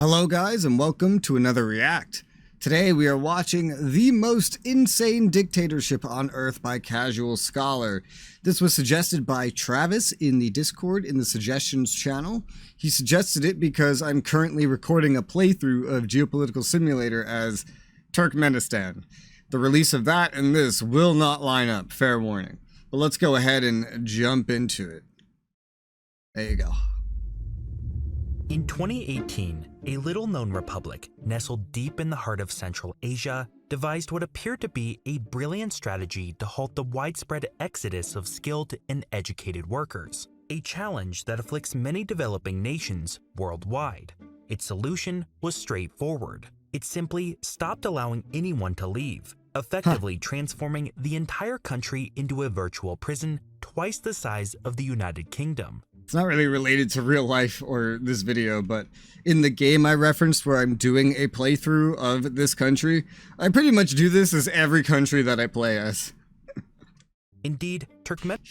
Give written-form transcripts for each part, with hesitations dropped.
Hello guys and welcome to another React. Today we are watching The Most Insane Dictatorship on Earth by Casual Scholar. This was suggested by Travis in the Discord in the suggestions channel. He suggested it because I'm currently recording a playthrough of Geopolitical Simulator as Turkmenistan. The release of that and this will not line up, fair warning. But let's go ahead and jump into it. There you go. In 2018, a little-known republic, nestled deep in the heart of Central Asia, devised what appeared to be a brilliant strategy to halt the widespread exodus of skilled and educated workers, a challenge that afflicts many developing nations worldwide. Its solution was straightforward. It simply stopped allowing anyone to leave, effectively transforming the entire country into a virtual prison twice the size of the United Kingdom. It's not really related to real life or this video, but in the game I referenced where I'm doing a playthrough of this country, I pretty much do this as every country that I play as. Indeed,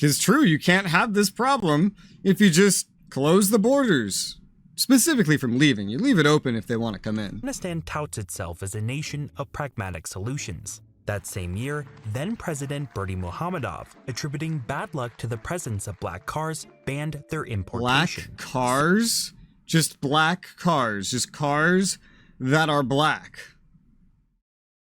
It's true, you can't have this problem if you just close the borders. Specifically from leaving. You leave it open if they want to come in. Turkmenistan touts itself as a nation of pragmatic solutions. That same year, then-President Berdy Muhammadov, attributing bad luck to the presence of black cars, banned their importation. Black cars? Just black cars. Just cars that are black.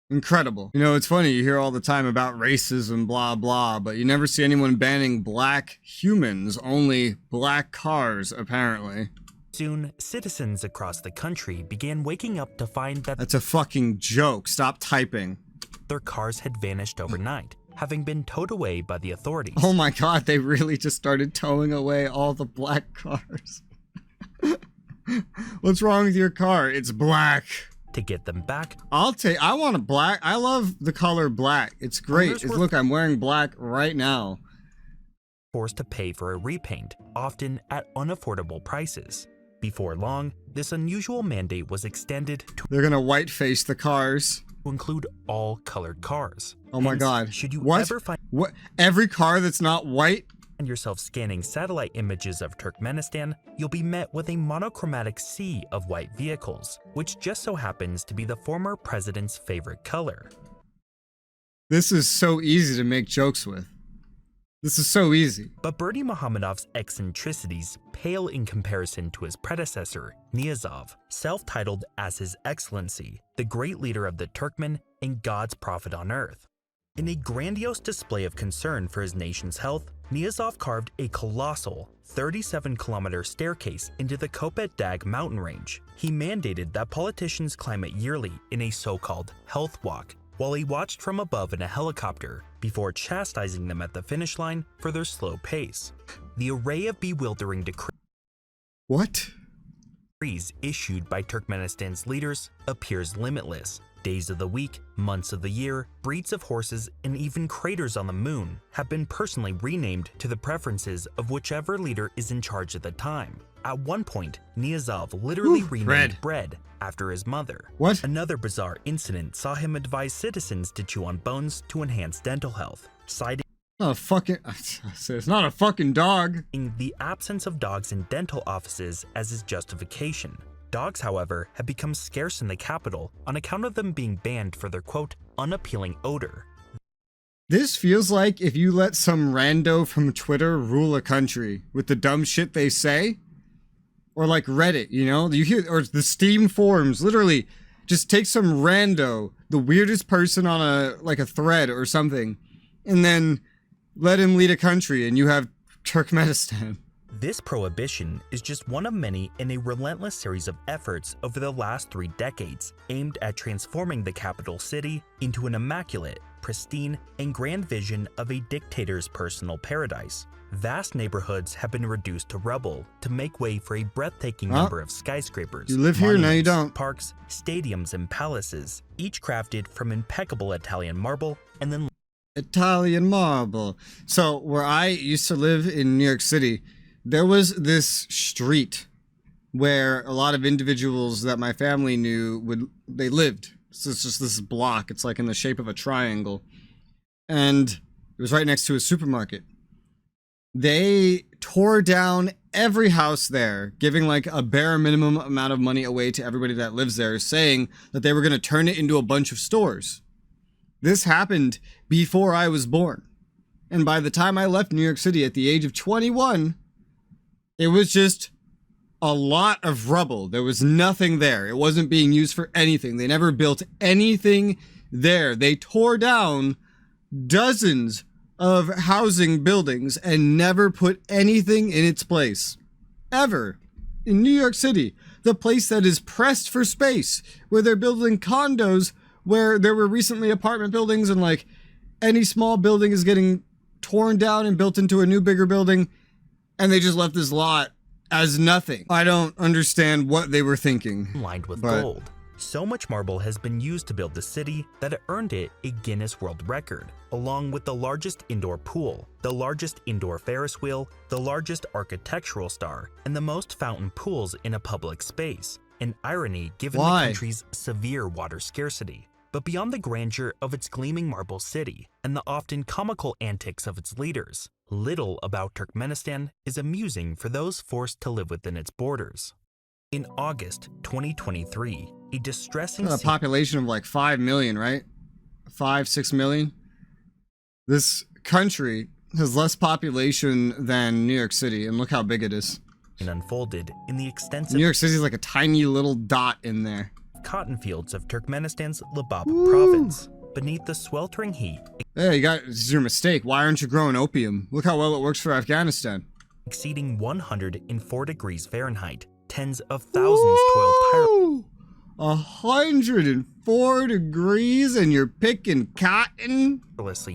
Incredible. You know, it's funny, you hear all the time about racism, blah, blah, but you never see anyone banning black humans, only black cars, apparently. Soon, citizens across the country began waking up to find that That's a fucking joke. Stop typing. their cars had vanished overnight, having been towed away by the authorities. Oh my god, they really just started towing away all the black cars. What's wrong with your car? It's black. To get them back, I want a black. I love the color black. It's great. Look, I'm wearing black right now. Forced to pay for a repaint, often at unaffordable prices. Before long, this unusual mandate was extended They're gonna whiteface the cars. to include all colored cars. Oh my Hence, god. Should you What? ever find What? Every car that's not white? yourself scanning satellite images of Turkmenistan, you'll be met with a monochromatic sea of white vehicles, which just so happens to be the former president's favorite color. This is so easy to make jokes with. This is so easy. But Berdy Muhammadov's eccentricities pale in comparison to his predecessor, Niyazov, self-titled as His Excellency, the great leader of the Turkmen and God's prophet on earth. In a grandiose display of concern for his nation's health, Niyazov carved a colossal 37-kilometer staircase into the Kopet Dag mountain range. He mandated that politicians climb it yearly in a so-called health walk, while he watched from above in a helicopter before chastising them at the finish line for their slow pace. The array of bewildering What? decrees issued by Turkmenistan's leaders appears limitless. Days of the week, months of the year, breeds of horses, and even craters on the moon have been personally renamed to the preferences of whichever leader is in charge at the time. At one point, Niyazov literally renamed bread after his mother. What? Another bizarre incident saw him advise citizens to chew on bones to enhance dental health, citing Not a fucking. It's not a fucking dog. the absence of dogs in dental offices as his justification. Dogs, however, have become scarce in the capital on account of them being banned for their, quote, unappealing odor. This feels like if you let some rando from Twitter rule a country with the dumb shit they say. Or like Reddit, you know? You hear, or the Steam forums, literally, just take some rando, the weirdest person on a thread or something, and then let him lead a country and you have Turkmenistan. This prohibition is just one of many in a relentless series of efforts over the last 3 decades aimed at transforming the capital city into an immaculate, pristine, and grand vision of a dictator's personal paradise. Vast neighborhoods have been reduced to rubble to make way for a breathtaking number of skyscrapers. You live here, now you don't. Parks, stadiums, and palaces, each crafted from impeccable Italian marble and then Italian marble. So where I used to live in New York City, there was this street where a lot of individuals that my family knew they lived. So it's just this block. It's like in the shape of a triangle. And it was right next to a supermarket. They tore down every house there, giving like a bare minimum amount of money away to everybody that lives there, saying that they were going to turn it into a bunch of stores. This happened before I was born. And by the time I left New York City at the age of 21, it was just a lot of rubble. There was nothing there. It wasn't being used for anything. They never built anything there. They tore down dozens of housing buildings and never put anything in its place. Ever. In New York City, the place that is pressed for space, where they're building condos, where there were recently apartment buildings, and like any small building is getting torn down and built into a new, bigger building, and they just left this lot as nothing. I don't understand what they were thinking. Lined with gold. So much marble has been used to build the city that it earned it a Guinness World Record, along with the largest indoor pool, the largest indoor Ferris wheel, the largest architectural star, and the most fountain pools in a public space. An irony given the country's severe water scarcity. But beyond the grandeur of its gleaming marble city and the often comical antics of its leaders, little about Turkmenistan is amusing for those forced to live within its borders. In August 2023, a distressing population of like 5 million, right? 5-6 million. This country has less population than New York City, and look how big it is. Unfolded in the extensive New York City is like a tiny little dot in there. Cotton fields of Turkmenistan's Lebap province. Beneath the sweltering heat, Hey, this is your mistake. Why aren't you growing opium? Look how well it works for Afghanistan. Exceeding 104 degrees Fahrenheit, tens of thousands toil tirelessly. 104 degrees and you're picking cotton?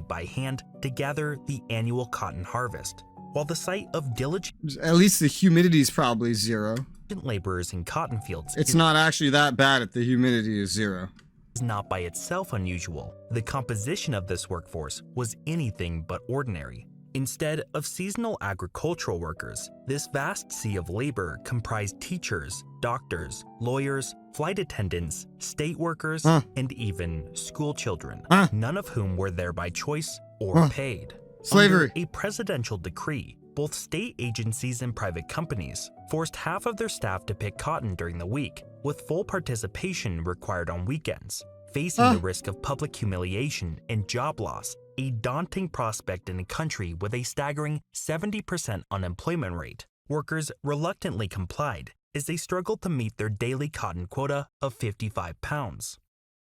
By hand to gather the annual cotton harvest, while the sight of diligent At least the humidity is probably 0. laborers in cotton fields It's not actually that bad if the humidity is 0. is not by itself unusual. The composition of this workforce was anything but ordinary. Instead of seasonal agricultural workers, this vast sea of labor comprised teachers, doctors, lawyers, flight attendants, state workers, and even school children, none of whom were there by choice or paid. Slavery. Under a presidential decree, both state agencies and private companies forced half of their staff to pick cotton during the week, with full participation required on weekends. Facing the risk of public humiliation and job loss, a daunting prospect in a country with a staggering 70% unemployment rate, workers reluctantly complied as they struggled to meet their daily cotton quota of 55 pounds.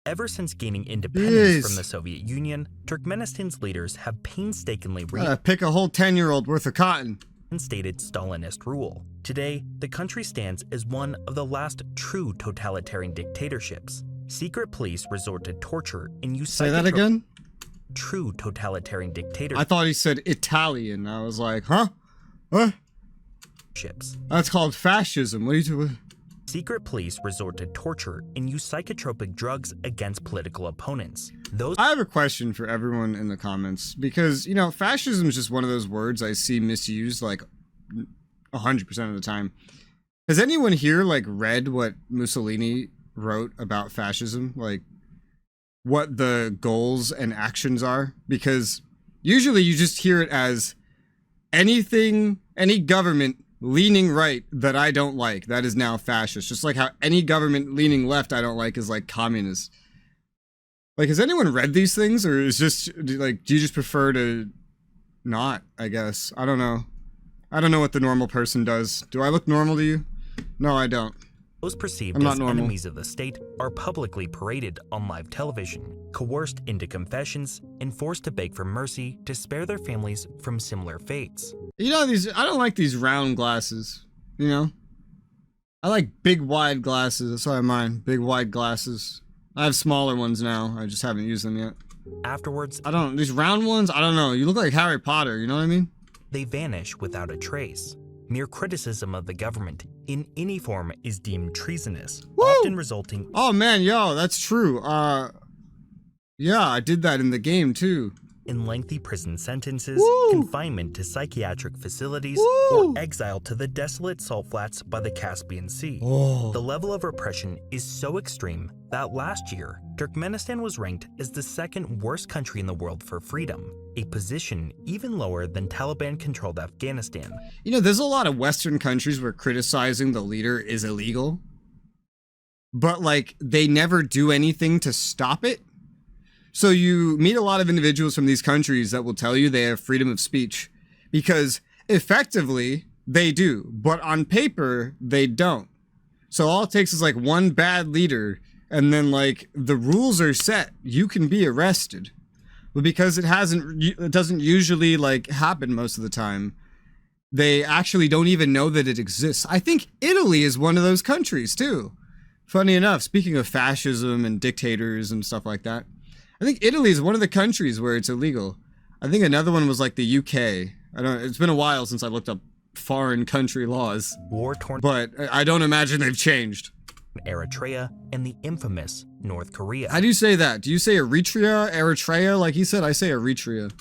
Ever since gaining independence from the Soviet Union, Turkmenistan's leaders have painstakingly pick a whole 10-year-old worth of cotton. Reinstated Stalinist rule. Today, the country stands as one of the last true totalitarian dictatorships. Secret police resort to torture and use Say that again? True totalitarian dictatorship. I thought he said Italian. I was like, huh? What? That's called fascism. What are you doing? Secret police resort to torture and use psychotropic drugs against political opponents. I have a question for everyone in the comments, because, you know, fascism is just one of those words I see misused like 100% of the time. Has anyone here like read what Mussolini wrote about fascism? Like, what the goals and actions are? Because usually you just hear it as any government leaning right that I don't like, that is now fascist. Just like how any government leaning left I don't like is like communist. Like, has anyone read these things, or is just like, do you just prefer to not, I guess? I don't know. I don't know what the normal person does. Do I look normal to you? No, I don't. Those perceived as enemies of the state are publicly paraded on live television, coerced into confessions, and forced to beg for mercy to spare their families from similar fates. You know, I don't like these round glasses, you know? I like big, wide glasses. That's why I mind. Big, wide glasses. I have smaller ones now. I just haven't used them yet. Afterwards, these round ones, I don't know. You look like Harry Potter, you know what I mean? They vanish without a trace. Mere criticism of the government in any form is deemed treasonous, often resulting... Oh man, yo, that's true. Yeah, I did that in the game too. in lengthy prison sentences, Woo! confinement to psychiatric facilities, Woo! or exile to the desolate salt flats by the Caspian Sea. Oh. The level of repression is so extreme that last year, Turkmenistan was ranked as the second worst country in the world for freedom, a position even lower than Taliban-controlled Afghanistan. You know, there's a lot of Western countries where criticizing the leader is illegal, but like they never do anything to stop it. So you meet a lot of individuals from these countries that will tell you they have freedom of speech because effectively they do, but on paper they don't. So all it takes is like one bad leader and then like the rules are set. You can be arrested. But because it doesn't usually like happen most of the time, they actually don't even know that it exists. I think Italy is one of those countries too. Funny enough, speaking of fascism and dictators and stuff like that, I think Italy is one of the countries where it's illegal. I think another one was like the UK. It's been a while since I looked up foreign country laws. War-torn, but I don't imagine they've changed. Eritrea, and the infamous North Korea. How do you say that? Do you say Eritrea? Like he said, I say Eritrea.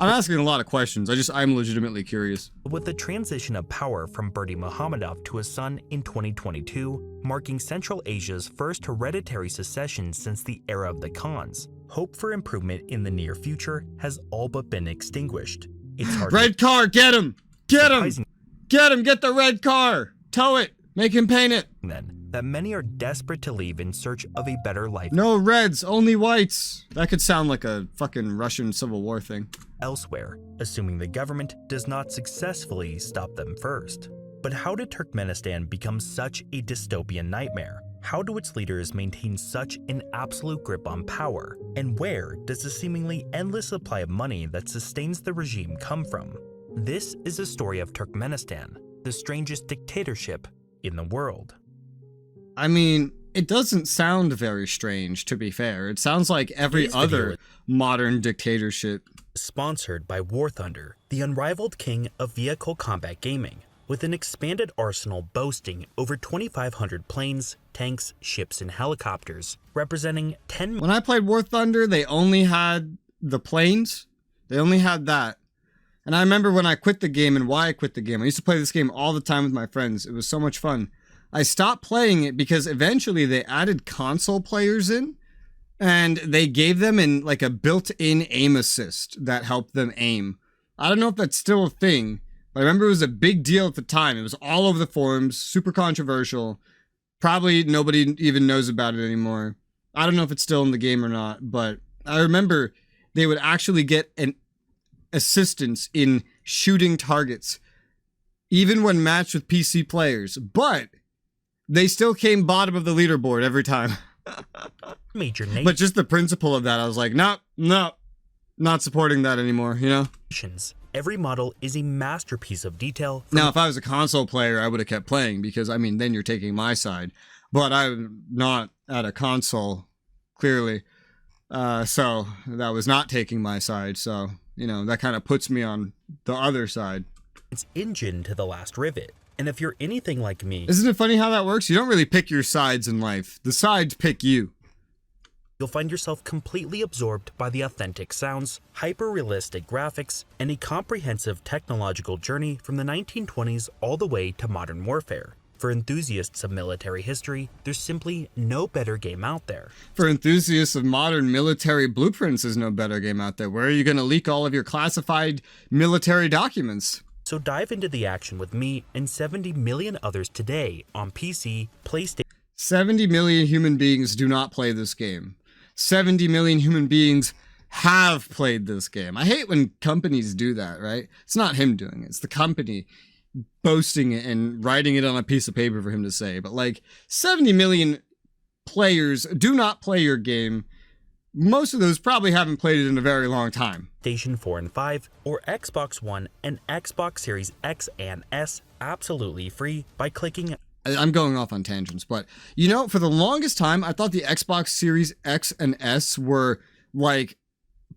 I'm asking a lot of questions. I'm legitimately curious. With the transition of power from Berdi Muhammadov to his son in 2022, marking Central Asia's first hereditary secession since the era of the Khans, hope for improvement in the near future has all but been extinguished. It's hard. Red car, get him! Get him! Get him! Get the red car! Tow it! Make him paint it! Then, that many are desperate to leave in search of a better life. No reds, only whites. That could sound like a fucking Russian Civil War thing. Elsewhere, assuming the government does not successfully stop them first. But how did Turkmenistan become such a dystopian nightmare? How do its leaders maintain such an absolute grip on power? And where does the seemingly endless supply of money that sustains the regime come from? This is the story of Turkmenistan, the strangest dictatorship in the world. I mean, it doesn't sound very strange, to be fair. It sounds like every other modern dictatorship. Sponsored by War Thunder, the unrivaled king of vehicle combat gaming, with an expanded arsenal boasting over 2,500 planes, tanks, ships, and helicopters, representing 10. When I played War Thunder, they only had the planes. They only had that. And I remember when I quit the game and why I quit the game. I used to play this game all the time with my friends. It was so much fun. I stopped playing it because eventually they added console players in and they gave them like a built-in aim assist that helped them aim. I don't know if that's still a thing, but I remember it was a big deal at the time. It was all over the forums, super controversial. Probably nobody even knows about it anymore. I don't know if it's still in the game or not, but I remember they would actually get an assistance in shooting targets, even when matched with PC players. But they still came bottom of the leaderboard every time. Major nations. But just the principle of that, I was like, no, not supporting that anymore, you know? Every model is a masterpiece of detail. Now, if I was a console player, I would have kept playing because, I mean, then you're taking my side. But I'm not at a console, clearly. So that was not taking my side. So, you know, that kind of puts me on the other side. It's engine to the last rivet. And if you're anything like me... Isn't it funny how that works? You don't really pick your sides in life. The sides pick you. You'll find yourself completely absorbed by the authentic sounds, hyper-realistic graphics, and a comprehensive technological journey from the 1920s all the way to modern warfare. For enthusiasts of military history, there's simply no better game out there. For enthusiasts of modern military blueprints, there's no better game out there. Where are you going to leak all of your classified military documents? So dive into the action with me and 70 million others today on PC, PlayStation. 70 million human beings do not play this game. 70 million human beings have played this game. I hate when companies do that, right? It's not him doing it. It's the company boasting it and writing it on a piece of paper for him to say. But like 70 million players do not play your game. Most of those probably haven't played it in a very long time. PlayStation 4 and 5 or Xbox One and Xbox Series X and S absolutely free by clicking. I'm going off on tangents, but you know, for the longest time, I thought the Xbox Series X and S were like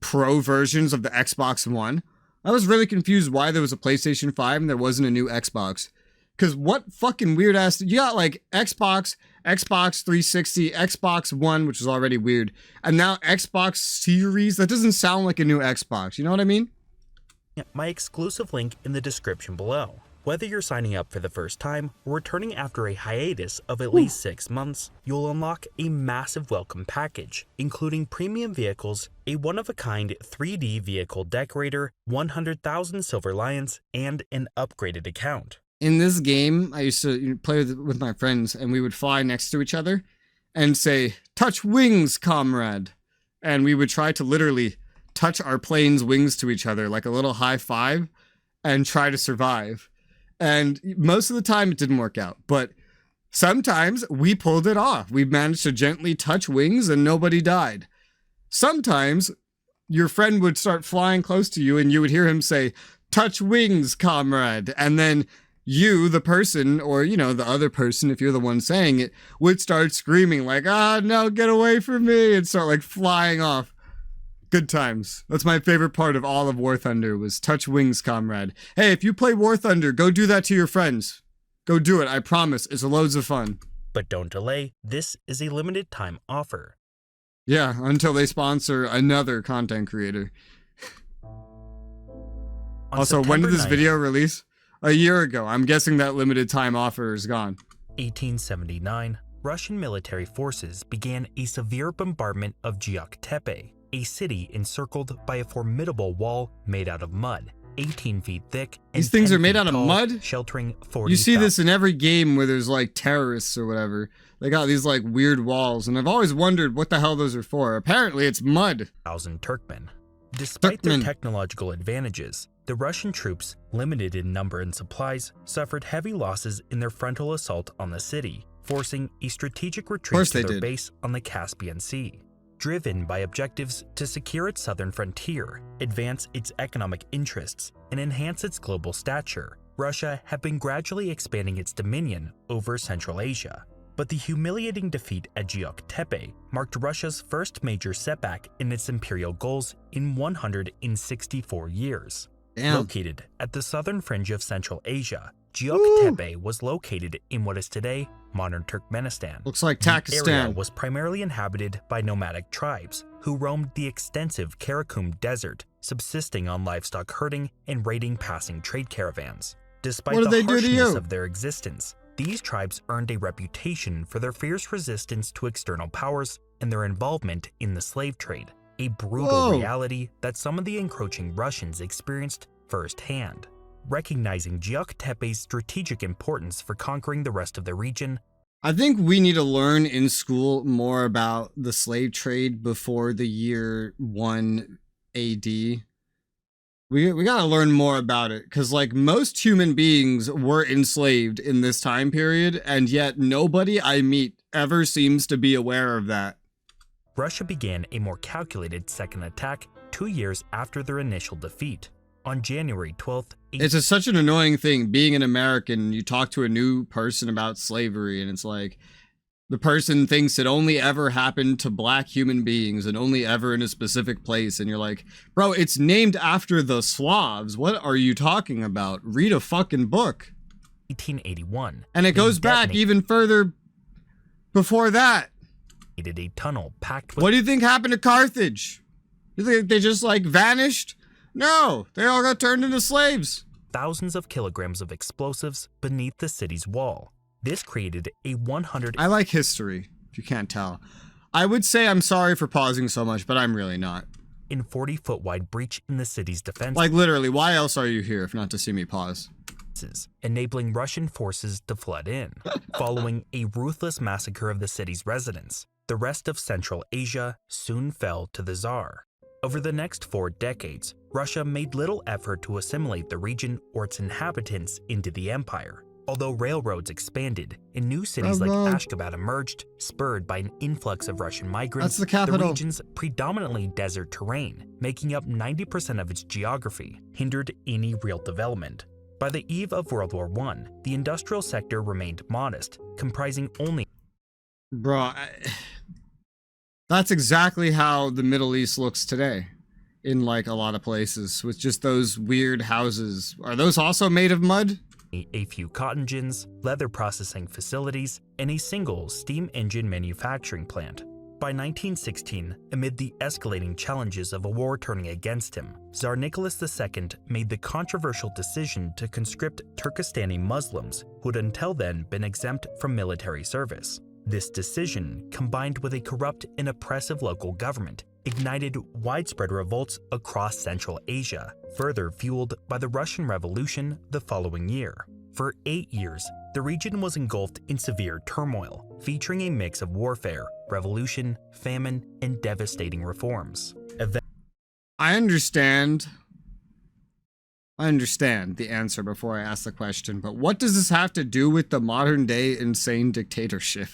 pro versions of the Xbox One. I was really confused why there was a PlayStation 5 and there wasn't a new Xbox. Because what fucking weird ass... You got like Xbox Xbox 360, Xbox One, which was already weird, and now Xbox Series. That doesn't sound like a new Xbox. You know what I mean? My exclusive link in the description below. Whether you're signing up for the first time or returning after a hiatus of at least 6 months, you'll unlock a massive welcome package, including premium vehicles, a one-of-a-kind 3D vehicle decorator, 100,000 silver lions, and an upgraded account. In this game, I used to play with my friends, and we would fly next to each other and say, "Touch wings, comrade." And we would try to literally touch our plane's wings to each other like a little high five and try to survive. And most of the time it didn't work out, but sometimes we pulled it off. We managed to gently touch wings and nobody died. Sometimes your friend would start flying close to you and you would hear him say, "Touch wings, comrade." And then you, the person, or, the other person, if you're the one saying it, would start screaming like, "Ah, no, get away from me," and start like flying off. Good times. That's my favorite part of all of War Thunder was touch wings, comrade. Hey, if you play War Thunder, go do that to your friends. Go do it. I promise. It's loads of fun. But don't delay. This is a limited time offer. Yeah, until they sponsor another content creator. Also, when did this video release? A year ago. I'm guessing that limited time offer is gone. 1879, Russian military forces began a severe bombardment of Tepe, a city encircled by a formidable wall made out of mud, 18 feet thick. These things are made out of mud? Sheltering 40,000. You see this in every game where there's like terrorists or whatever. They got these like weird walls, and I've always wondered what the hell those are for. Apparently it's mud. Turkmen. Despite their technological advantages, the Russian troops, limited in number and supplies, suffered heavy losses in their frontal assault on the city, forcing a strategic retreat to their base on the Caspian Sea. Driven by objectives to secure its southern frontier, advance its economic interests, and enhance its global stature, Russia had been gradually expanding its dominion over Central Asia. But the humiliating defeat at Tepe marked Russia's first major setback in its imperial goals in 164 years. Damn. Located at the southern fringe of Central Asia, Tepe was located in what is today modern Turkmenistan. Looks like The Takistan. area was primarily inhabited by nomadic tribes who roamed the extensive Karakum Desert, subsisting on livestock herding and raiding passing trade caravans. Despite the harshness of their existence, these tribes earned a reputation for their fierce resistance to external powers and their involvement in the slave trade, a brutal reality that some of the encroaching Russians experienced firsthand. Recognizing Tepe's strategic importance for conquering the rest of the region, I think we need to learn in school more about the slave trade before the year 1 AD. We gotta learn more about it, because like most human beings were enslaved in this time period, and yet nobody I meet ever seems to be aware of that. Russia began a more calculated second attack 2 years after their initial defeat. On January 12th, it's such an annoying thing being an American. You talk to a new person about slavery and it's like the person thinks it only ever happened to black human beings and only ever in a specific place. And you're like, bro, it's named after the Slavs. What are you talking about? Read a fucking book. 1881. And it goes back even further before that. A tunnel packed with— What do you think happened to Carthage? You think they just like vanished? No, they all got turned into slaves. Thousands of kilograms of explosives beneath the city's wall. This created a 100— I like history, if you can't tell. I would say I'm sorry for pausing so much, but I'm really not. In 40-foot wide breach in the city's defense. Like literally, why else are you here if not to see me pause? Enabling Russian forces to flood in. Following a ruthless massacre of the city's residents, the rest of Central Asia soon fell to the Tsar. Over the next 4 decades, Russia made little effort to assimilate the region or its inhabitants into the empire. Although railroads expanded and new cities like Ashgabat emerged, spurred by an influx of Russian migrants, the region's predominantly desert terrain, making up 90% of its geography, hindered any real development. By the eve of World War I, the industrial sector remained modest, comprising only— Bro, that's exactly how the Middle East looks today, in like a lot of places, with just those weird houses. Are those also made of mud? a few cotton gins, leather processing facilities, and a single steam engine manufacturing plant. By 1916, amid the escalating challenges of a war turning against him, Tsar Nicholas II made the controversial decision to conscript Turkestani Muslims who had until then been exempt from military service. This decision, combined with a corrupt and oppressive local government, ignited widespread revolts across Central Asia, further fueled by the Russian Revolution the following year. For 8 years, the region was engulfed in severe turmoil, featuring a mix of warfare, revolution, famine, and devastating reforms. I understand the answer before I ask the question, but what does this have to do with the modern-day insane dictatorship?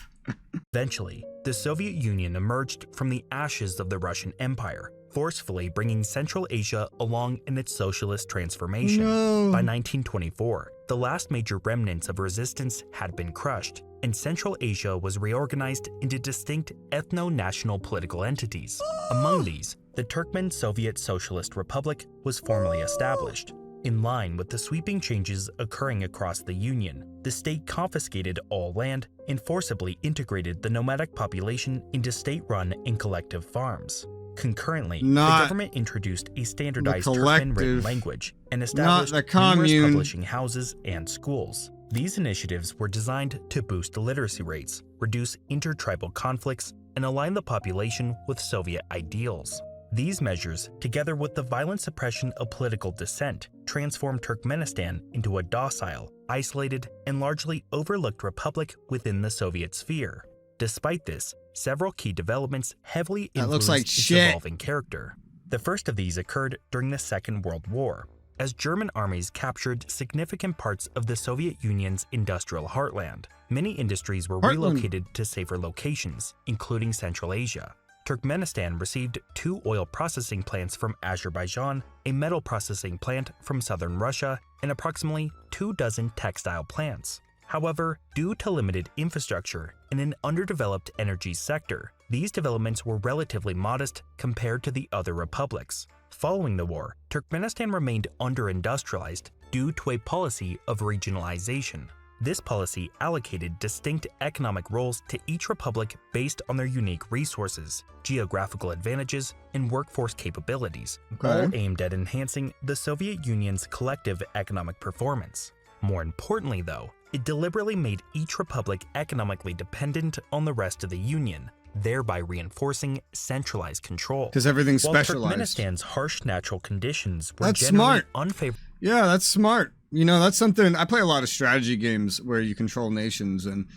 Eventually, the Soviet Union emerged from the ashes of the Russian Empire, forcefully bringing Central Asia along in its socialist transformation. No. By 1924, the last major remnants of resistance had been crushed, and Central Asia was reorganized into distinct ethno-national political entities. Among these, the Turkmen Soviet Socialist Republic was formally established. In line with the sweeping changes occurring across the Union, the state confiscated all land and forcibly integrated the nomadic population into state-run and collective farms. Concurrently, the government introduced a standardized Turkmen written language and established numerous publishing houses and schools. These initiatives were designed to boost literacy rates, reduce intertribal conflicts, and align the population with Soviet ideals. These measures, together with the violent suppression of political dissent, transformed Turkmenistan into a docile, isolated, and largely overlooked republic within the Soviet sphere. Despite this, several key developments heavily influenced its evolving character. The first of these occurred during the Second World War, as German armies captured significant parts of the Soviet Union's industrial heartland. Many industries were relocated to safer locations, including Central Asia. Turkmenistan received 2 oil processing plants from Azerbaijan, a metal processing plant from southern Russia, and approximately 24 textile plants. However, due to limited infrastructure and an underdeveloped energy sector, these developments were relatively modest compared to the other republics. Following the war, Turkmenistan remained under-industrialized due to a policy of regionalization. This policy allocated distinct economic roles to each republic based on their unique resources, geographical advantages, and workforce capabilities, all aimed at enhancing the Soviet Union's collective economic performance. More importantly, though, it deliberately made each republic economically dependent on the rest of the Union, thereby reinforcing centralized control. Because everything's specialized. Turkmenistan's harsh natural conditions were generally unfavorable. Yeah, that's smart. You know, that's something, I play a lot of strategy games where you control nations, and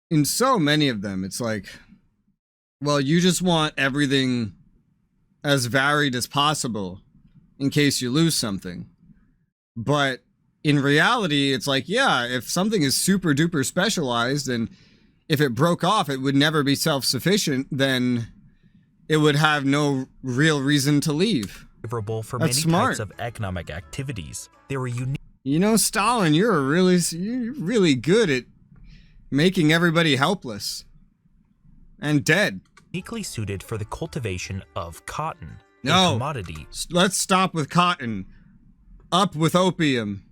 in so many of them, it's like, well, you just want everything as varied as possible in case you lose something. But in reality, it's like, yeah, if something is super duper specialized and if it broke off, it would never be self-sufficient, then it would have no real reason to leave. Favorable for many types of economic activities. They were unique. You know, Stalin, you're really good at making everybody helpless and dead. Uniquely suited for the cultivation of cotton, a commodity. Let's stop with cotton. Up with opium.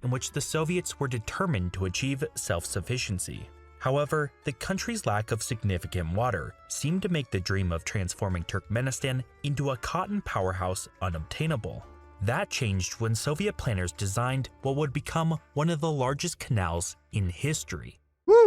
In which the Soviets were determined to achieve self-sufficiency. However, the country's lack of significant water seemed to make the dream of transforming Turkmenistan into a cotton powerhouse unobtainable. That changed when Soviet planners designed what would become one of the largest canals in history.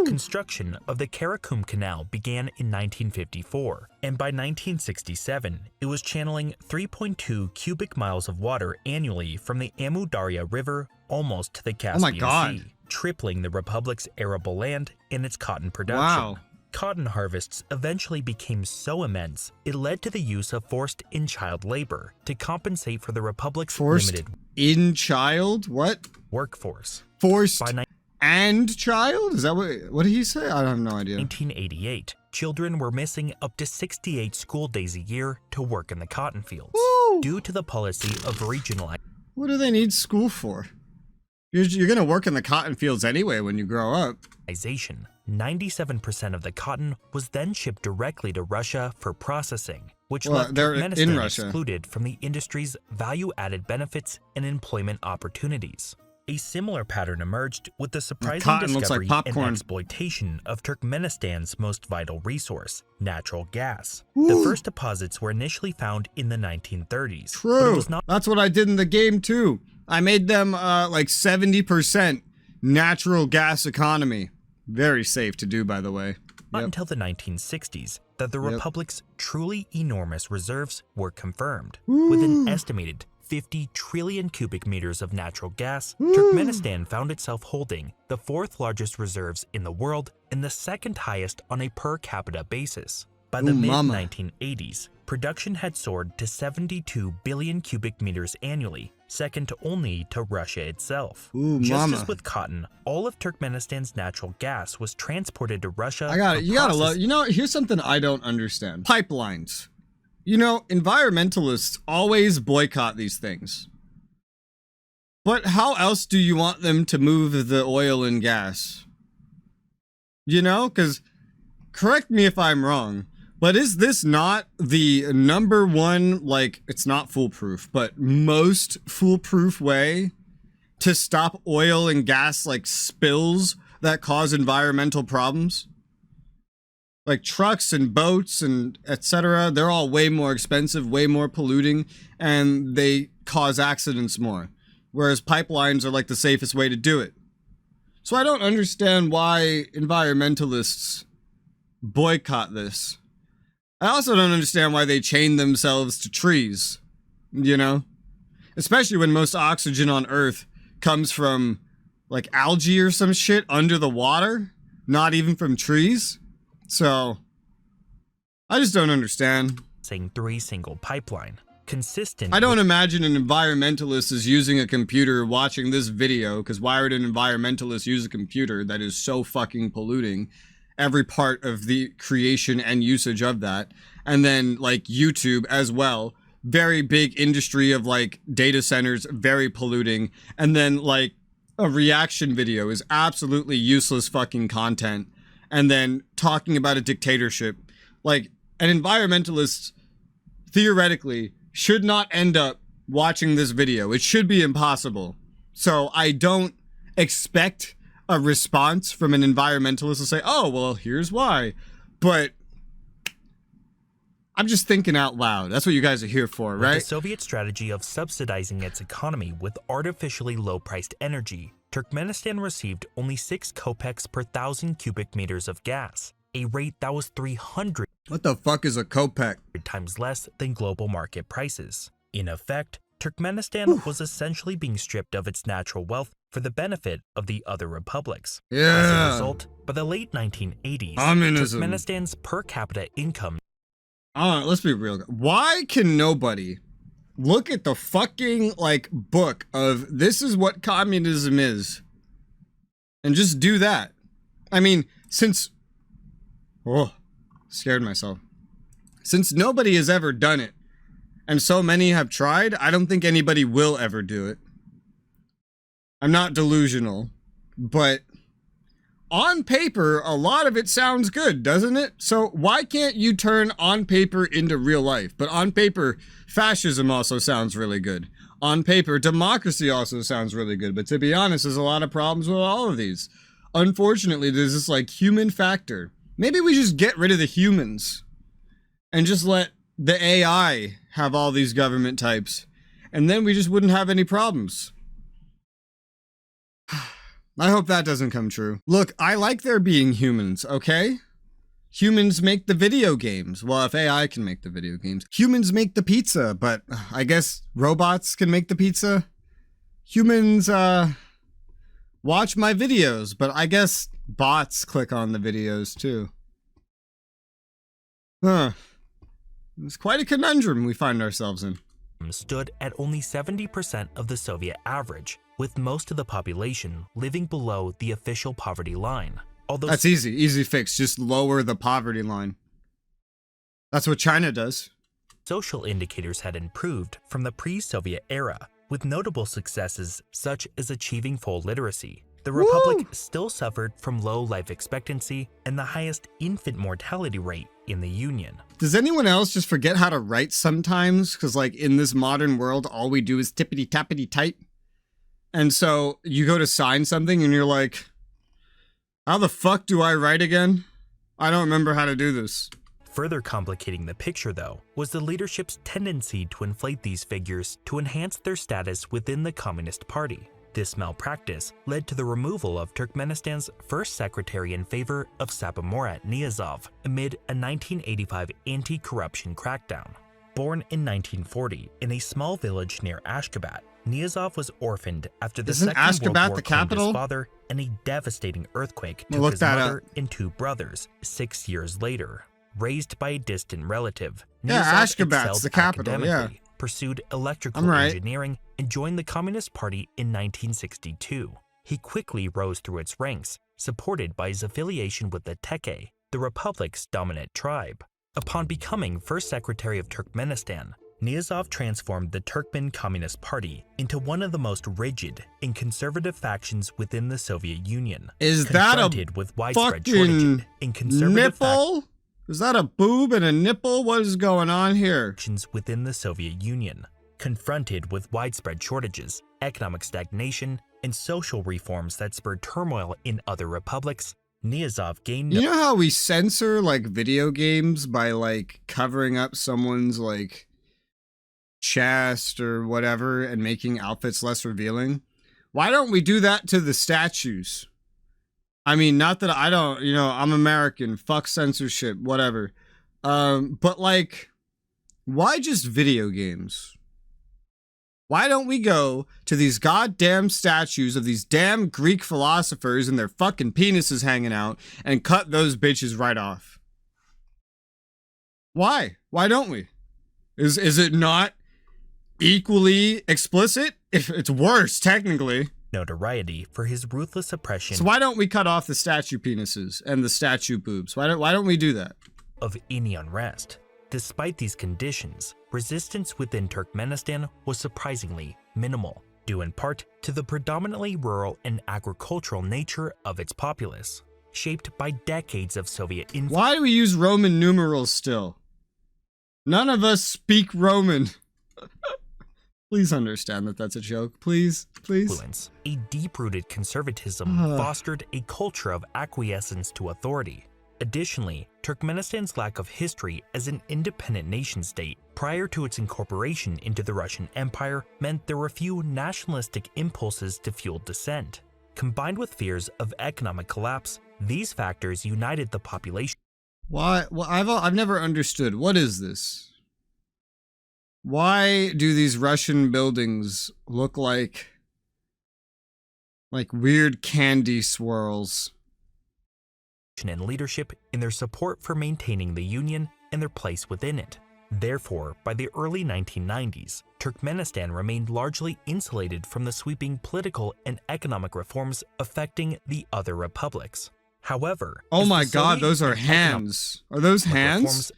Construction of the Karakum Canal began in 1954, and by 1967, it was channeling 3.2 cubic miles of water annually from the Amu Darya River almost to the Caspian Sea, tripling the republic's arable land and its cotton production. Cotton harvests eventually became so immense, it led to the use of forced in-child labor to compensate for the republic's limited workforce. Forced and child? Is that what did he say? I have no idea. 1988, children were missing up to 68 school days a year to work in the cotton fields due to the policy of regionalization. What do they need school for? You're going to work in the cotton fields anyway when you grow up. 97% of the cotton was then shipped directly to Russia for processing, which left Turkmenistan excluded from the industry's value-added benefits and employment opportunities. A similar pattern emerged with the surprising cotton looks like discovery and popcorn. exploitation of Turkmenistan's most vital resource, natural gas. Ooh. The first deposits were initially found in the 1930s. But it True. was not That's what I did in the game too. I made them like 70% natural gas economy. Very safe to do, by the way. Yep. until the 1960s that the Yep. Republic's truly enormous reserves were confirmed. Ooh. With an estimated 50 trillion cubic meters of natural gas, Turkmenistan found itself holding the fourth largest reserves in the world and the second highest on a per capita basis. By the Ooh, mama. mid-1980s, production had soared to 72 billion cubic meters annually, second only to Russia itself. Ooh, Just mama. as with cotton, all of Turkmenistan's natural gas was transported to Russia. I got it. for You gotta love. process- You know, here's something I don't understand. Pipelines. You know, environmentalists always boycott these things. But how else do you want them to move the oil and gas? You know, because correct me if I'm wrong, but is this not the number one, like, it's not foolproof, but most foolproof way to stop oil and gas, like, spills that cause environmental problems? Like trucks and boats and etc., they're all way more expensive, way more polluting, and they cause accidents more. Whereas pipelines are like the safest way to do it. So I don't understand why environmentalists boycott this. I also don't understand why they chain themselves to trees, you know? Especially when most oxygen on Earth comes from like algae or some shit under the water, not even from trees. So, I just don't understand. through a single pipeline. Consistent I don't imagine an environmentalist is using a computer watching this video, because why would an environmentalist use a computer that is so fucking polluting every part of the creation and usage of that? And then, like, YouTube as well. Very big industry of, like, data centers, very polluting. And then, like, a reaction video is absolutely useless fucking content. And then talking about a dictatorship. Like, an environmentalist, theoretically, should not end up watching this video. It should be impossible. So I don't expect a response from an environmentalist to say, oh, well, here's why. But I'm just thinking out loud. That's what you guys are here for, With right? the Soviet strategy of subsidizing its economy with artificially low-priced energy, Turkmenistan received only 6 kopecks per 1,000 cubic meters of gas, a rate that was 300 What the fuck is a kopek? times less than global market prices. In effect, Turkmenistan was essentially being stripped of its natural wealth for the benefit of the other republics. As a Yeah. result, by the late 1980s, Communism. Turkmenistan's per capita income Let's be real. Why can nobody look at the fucking, like, book of this is what communism is and just do that? I mean, since... Oh, scared myself. Since nobody has ever done it, and so many have tried, I don't think anybody will ever do it. I'm not delusional, but on paper, a lot of it sounds good, doesn't it? So why can't you turn on paper into real life? But on paper, fascism also sounds really good. On paper, democracy also sounds really good. But to be honest, there's a lot of problems with all of these. Unfortunately, there's this, like, human factor. Maybe we just get rid of the humans and just let the AI have all these government types, and then we just wouldn't have any problems. I hope that doesn't come true. Look, I like there being humans, okay? Humans make the video games. Well, if AI can make the video games. Humans make the pizza, but I guess robots can make the pizza. Humans, watch my videos, but I guess bots click on the videos too. Huh. It's quite a conundrum we find ourselves in. stood at only 70% of the Soviet average, with most of the population living below the official poverty line. Although That's easy. Easy fix. Just lower the poverty line. That's what China does. social indicators had improved from the pre-Soviet era, with notable successes such as achieving full literacy. The Republic still suffered from low life expectancy and the highest infant mortality rate in the Union. Does anyone else just forget how to write sometimes? Because, like, in this modern world, all we do is tippity-tappity type. And so you go to sign something and you're like, how the fuck do I write again? I don't remember how to do this. Further complicating the picture, though, was the leadership's tendency to inflate these figures to enhance their status within the Communist Party. This malpractice led to the removal of Turkmenistan's first secretary in favor of Saparmurat Niyazov amid a 1985 anti-corruption crackdown. Born in 1940 in a small village near Ashgabat, Niyazov was orphaned after the Second World War the claimed capital? his father, and a devastating earthquake We'll took look his that mother up. and 2 brothers 6 years later. Raised by a distant relative, Yeah, Niyazov Ashgabat's excelled the capital, academically, pursued electrical I'm right. engineering, and joined the Communist Party in 1962. He quickly rose through its ranks, supported by his affiliation with the Teke, the republic's dominant tribe. Upon becoming first secretary of Turkmenistan, Niyazov transformed the Turkmen Communist Party into one of the most rigid and conservative factions within the Soviet Union. Is that a Confronted with widespread shortages fucking in conservative nipple? Is that a boob and a nipple? What is going on here? factions within the Soviet Union. Confronted with widespread shortages, economic stagnation, and social reforms that spurred turmoil in other republics, Niyazov gained You know how we censor like video games by like covering up someone's like chest or whatever and making outfits less revealing? Why don't we do that to the statues? I mean, not that I don't, I'm American, fuck censorship, whatever. But like, why just video games? Why don't we go to these goddamn statues of these damn Greek philosophers and their fucking penises hanging out and cut those bitches right off? Why? Why don't we? Is it not equally explicit? If it's worse, technically. notoriety for his ruthless oppression So why don't we cut off the statue penises and the statue boobs? Why don't we do that? of any unrest. Despite these conditions, resistance within Turkmenistan was surprisingly minimal, due in part to the predominantly rural and agricultural nature of its populace, shaped by decades of Soviet influence. Why do we use Roman numerals still? None of us speak Roman. Please understand that that's a joke. Please. A deep-rooted conservatism fostered a culture of acquiescence to authority. Additionally, Turkmenistan's lack of history as an independent nation-state prior to its incorporation into the Russian Empire meant there were few nationalistic impulses to fuel dissent. Combined with fears of economic collapse, these factors united the population. Why? Well, I've never understood. What is this? Why do these Russian buildings look like weird candy swirls? And leadership in their support for maintaining the Union and their place within it. Therefore, by the early 1990s, Turkmenistan remained largely insulated from the sweeping political and economic reforms affecting the other republics. However, Oh as my the god, Soviet those are and economic hands. Are those hands? reforms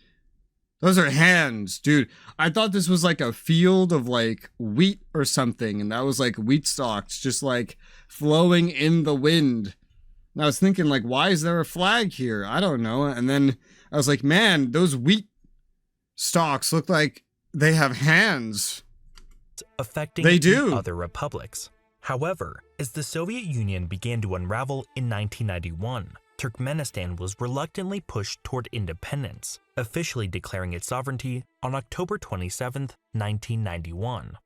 Those are hands, dude. I thought this was like a field of like wheat or something, and that was like wheat stalks just like flowing in the wind. And I was thinking like, why is there a flag here? I don't know. And then I was like, man, those wheat stalks look like they have hands. affecting They the do. other republics. However, as the Soviet Union began to unravel in 1991, Turkmenistan was reluctantly pushed toward independence, officially declaring its sovereignty on October 27, 1991.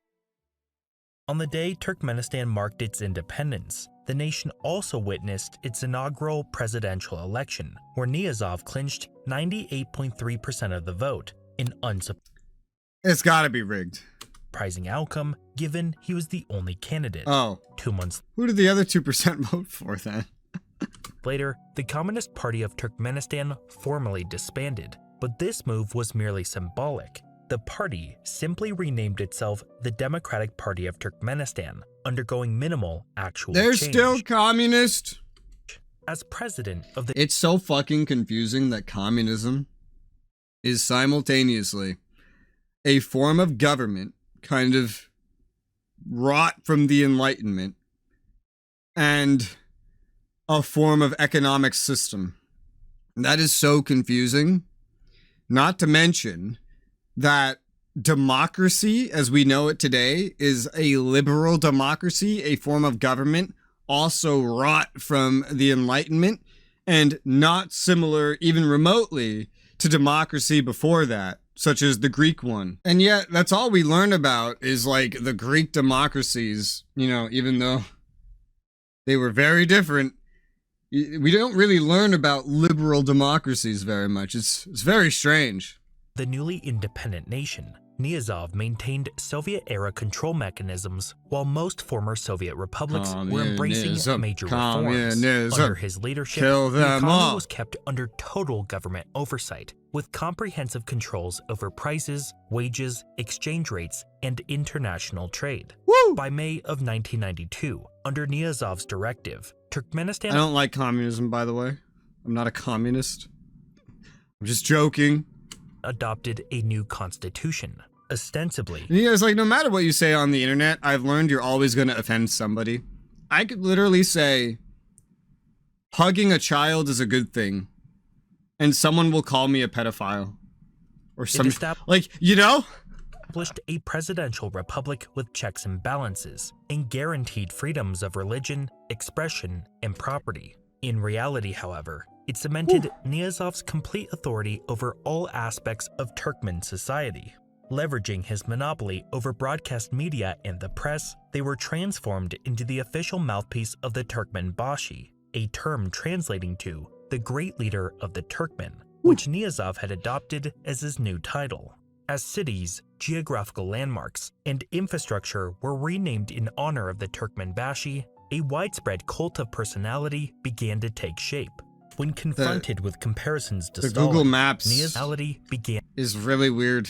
On the day Turkmenistan marked its independence, the nation also witnessed its inaugural presidential election, where Niyazov clinched 98.3% of the vote, an It's gotta be rigged. unsurprising outcome given he was the only candidate. Oh, 2 months who did the other 2% vote for then? later, the Communist Party of Turkmenistan formally disbanded, but this move was merely symbolic. The party simply renamed itself the Democratic Party of Turkmenistan, undergoing minimal actual They're change. still communist. As president of the It's so fucking confusing that communism is simultaneously a form of government kind of wrought from the Enlightenment and a form of economic system. That is so confusing. Not to mention that democracy as we know it today is a liberal democracy, a form of government also wrought from the Enlightenment and not similar even remotely to democracy before that, such as the Greek one. And yet that's all we learn about is like the Greek democracies, you know, even though they were very different. We don't really learn about liberal democracies very much. It's very strange. The newly independent nation, Niazov maintained Soviet-era control mechanisms while most former Soviet republics were embracing major reforms. Under his leadership, the economy was kept under total government oversight, with comprehensive controls over prices, wages, exchange rates, and international trade. Woo! By May of 1992, under Niazov's directive, Turkmenistan— I don't like communism, by the way. I'm not a communist. I'm just joking. Adopted a new constitution. Ostensibly, and it's like, no matter what you say on the internet, I've learned you're always going to offend somebody. I could literally say, hugging a child is a good thing, and someone will call me a pedophile. Or some, like, you know? Established a presidential republic with checks and balances, and guaranteed freedoms of religion, expression, and property. In reality, however, it cemented Niazov's complete authority over all aspects of Turkmen society. Leveraging his monopoly over broadcast media and the press, they were transformed into the official mouthpiece of the Turkmen Bashi, a term translating to the great leader of the Turkmen, which Niazov had adopted as his new title. As cities, geographical landmarks, and infrastructure were renamed in honor of the Turkmen Bashi, a widespread cult of personality began to take shape. When confronted with comparisons to Stalin, Google Maps Niazov began is really weird.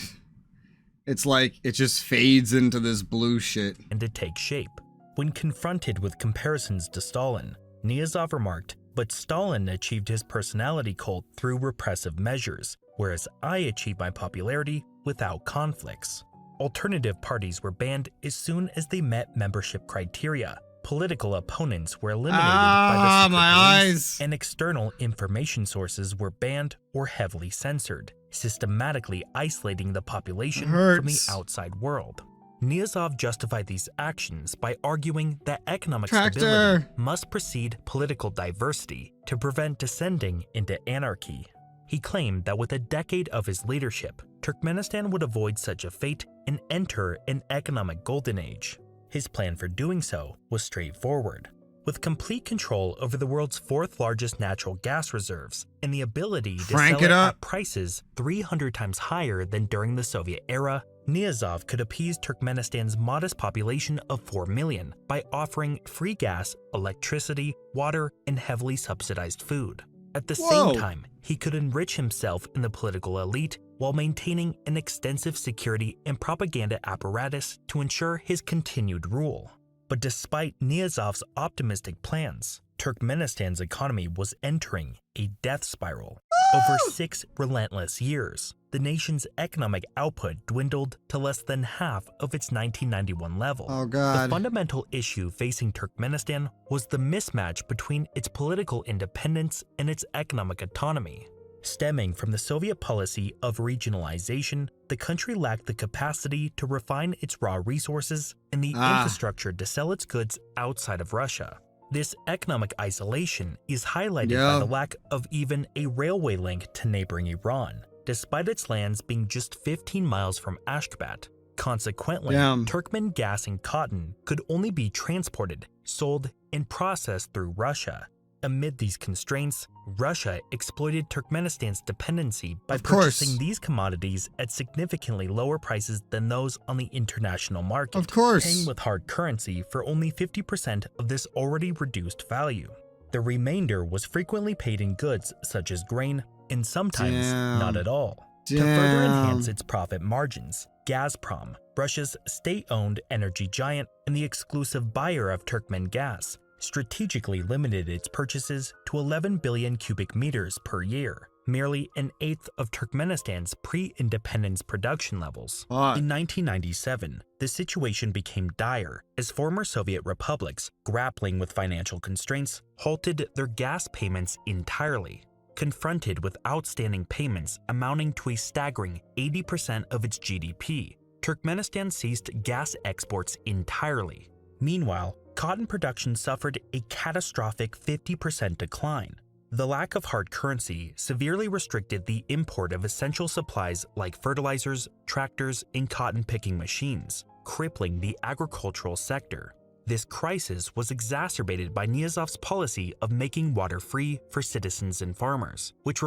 It's like it just fades into this blue shit. And to take shape. When confronted with comparisons to Stalin, Niazov remarked, "But Stalin achieved his personality cult through repressive measures, whereas I achieved my popularity without conflicts." Alternative parties were banned as soon as they met membership criteria. Political opponents were eliminated by the secret police, and external information sources were banned or heavily censored, systematically isolating the population from the outside world. Niazov justified these actions by arguing that economic stability must precede political diversity to prevent descending into anarchy. He claimed that with a decade of his leadership, Turkmenistan would avoid such a fate and enter an economic golden age. His plan for doing so was straightforward. With complete control over the world's fourth largest natural gas reserves and the ability to sell it at prices 300 times higher than during the Soviet era, Niazov could appease Turkmenistan's modest population of 4 million by offering free gas, electricity, water, and heavily subsidized food. At the same time, he could enrich himself in the political elite while maintaining an extensive security and propaganda apparatus to ensure his continued rule. But despite Niazov's optimistic plans, Turkmenistan's economy was entering a death spiral. Over 6 relentless years, the nation's economic output dwindled to less than half of its 1991 level. The fundamental issue facing Turkmenistan was the mismatch between its political independence and its economic autonomy. Stemming from the Soviet policy of regionalization, the country lacked the capacity to refine its raw resources and the infrastructure to sell its goods outside of Russia. This economic isolation is highlighted by the lack of even a railway link to neighboring Iran, despite its lands being just 15 miles from Ashgabat. Consequently, Turkmen gas and cotton could only be transported, sold, and processed through Russia. Amid these constraints, Russia exploited Turkmenistan's dependency by purchasing these commodities at significantly lower prices than those on the international market, paying with hard currency for only 50% of this already reduced value. The remainder was frequently paid in goods such as grain, and sometimes not at all. To further enhance its profit margins, Gazprom, Russia's state-owned energy giant and the exclusive buyer of Turkmen gas, strategically limited its purchases to 11 billion cubic meters per year, merely an eighth of Turkmenistan's pre-independence production levels. In 1997, the situation became dire as former Soviet republics, grappling with financial constraints, halted their gas payments entirely. confronted with outstanding payments amounting to a staggering 80% of its GDP, Turkmenistan ceased gas exports entirely. Meanwhile, cotton production suffered a catastrophic 50% decline. The lack of hard currency severely restricted the import of essential supplies like fertilizers, tractors, and cotton picking machines, crippling the agricultural sector. This crisis was exacerbated by Niyazov's policy of making water free for citizens and farmers, which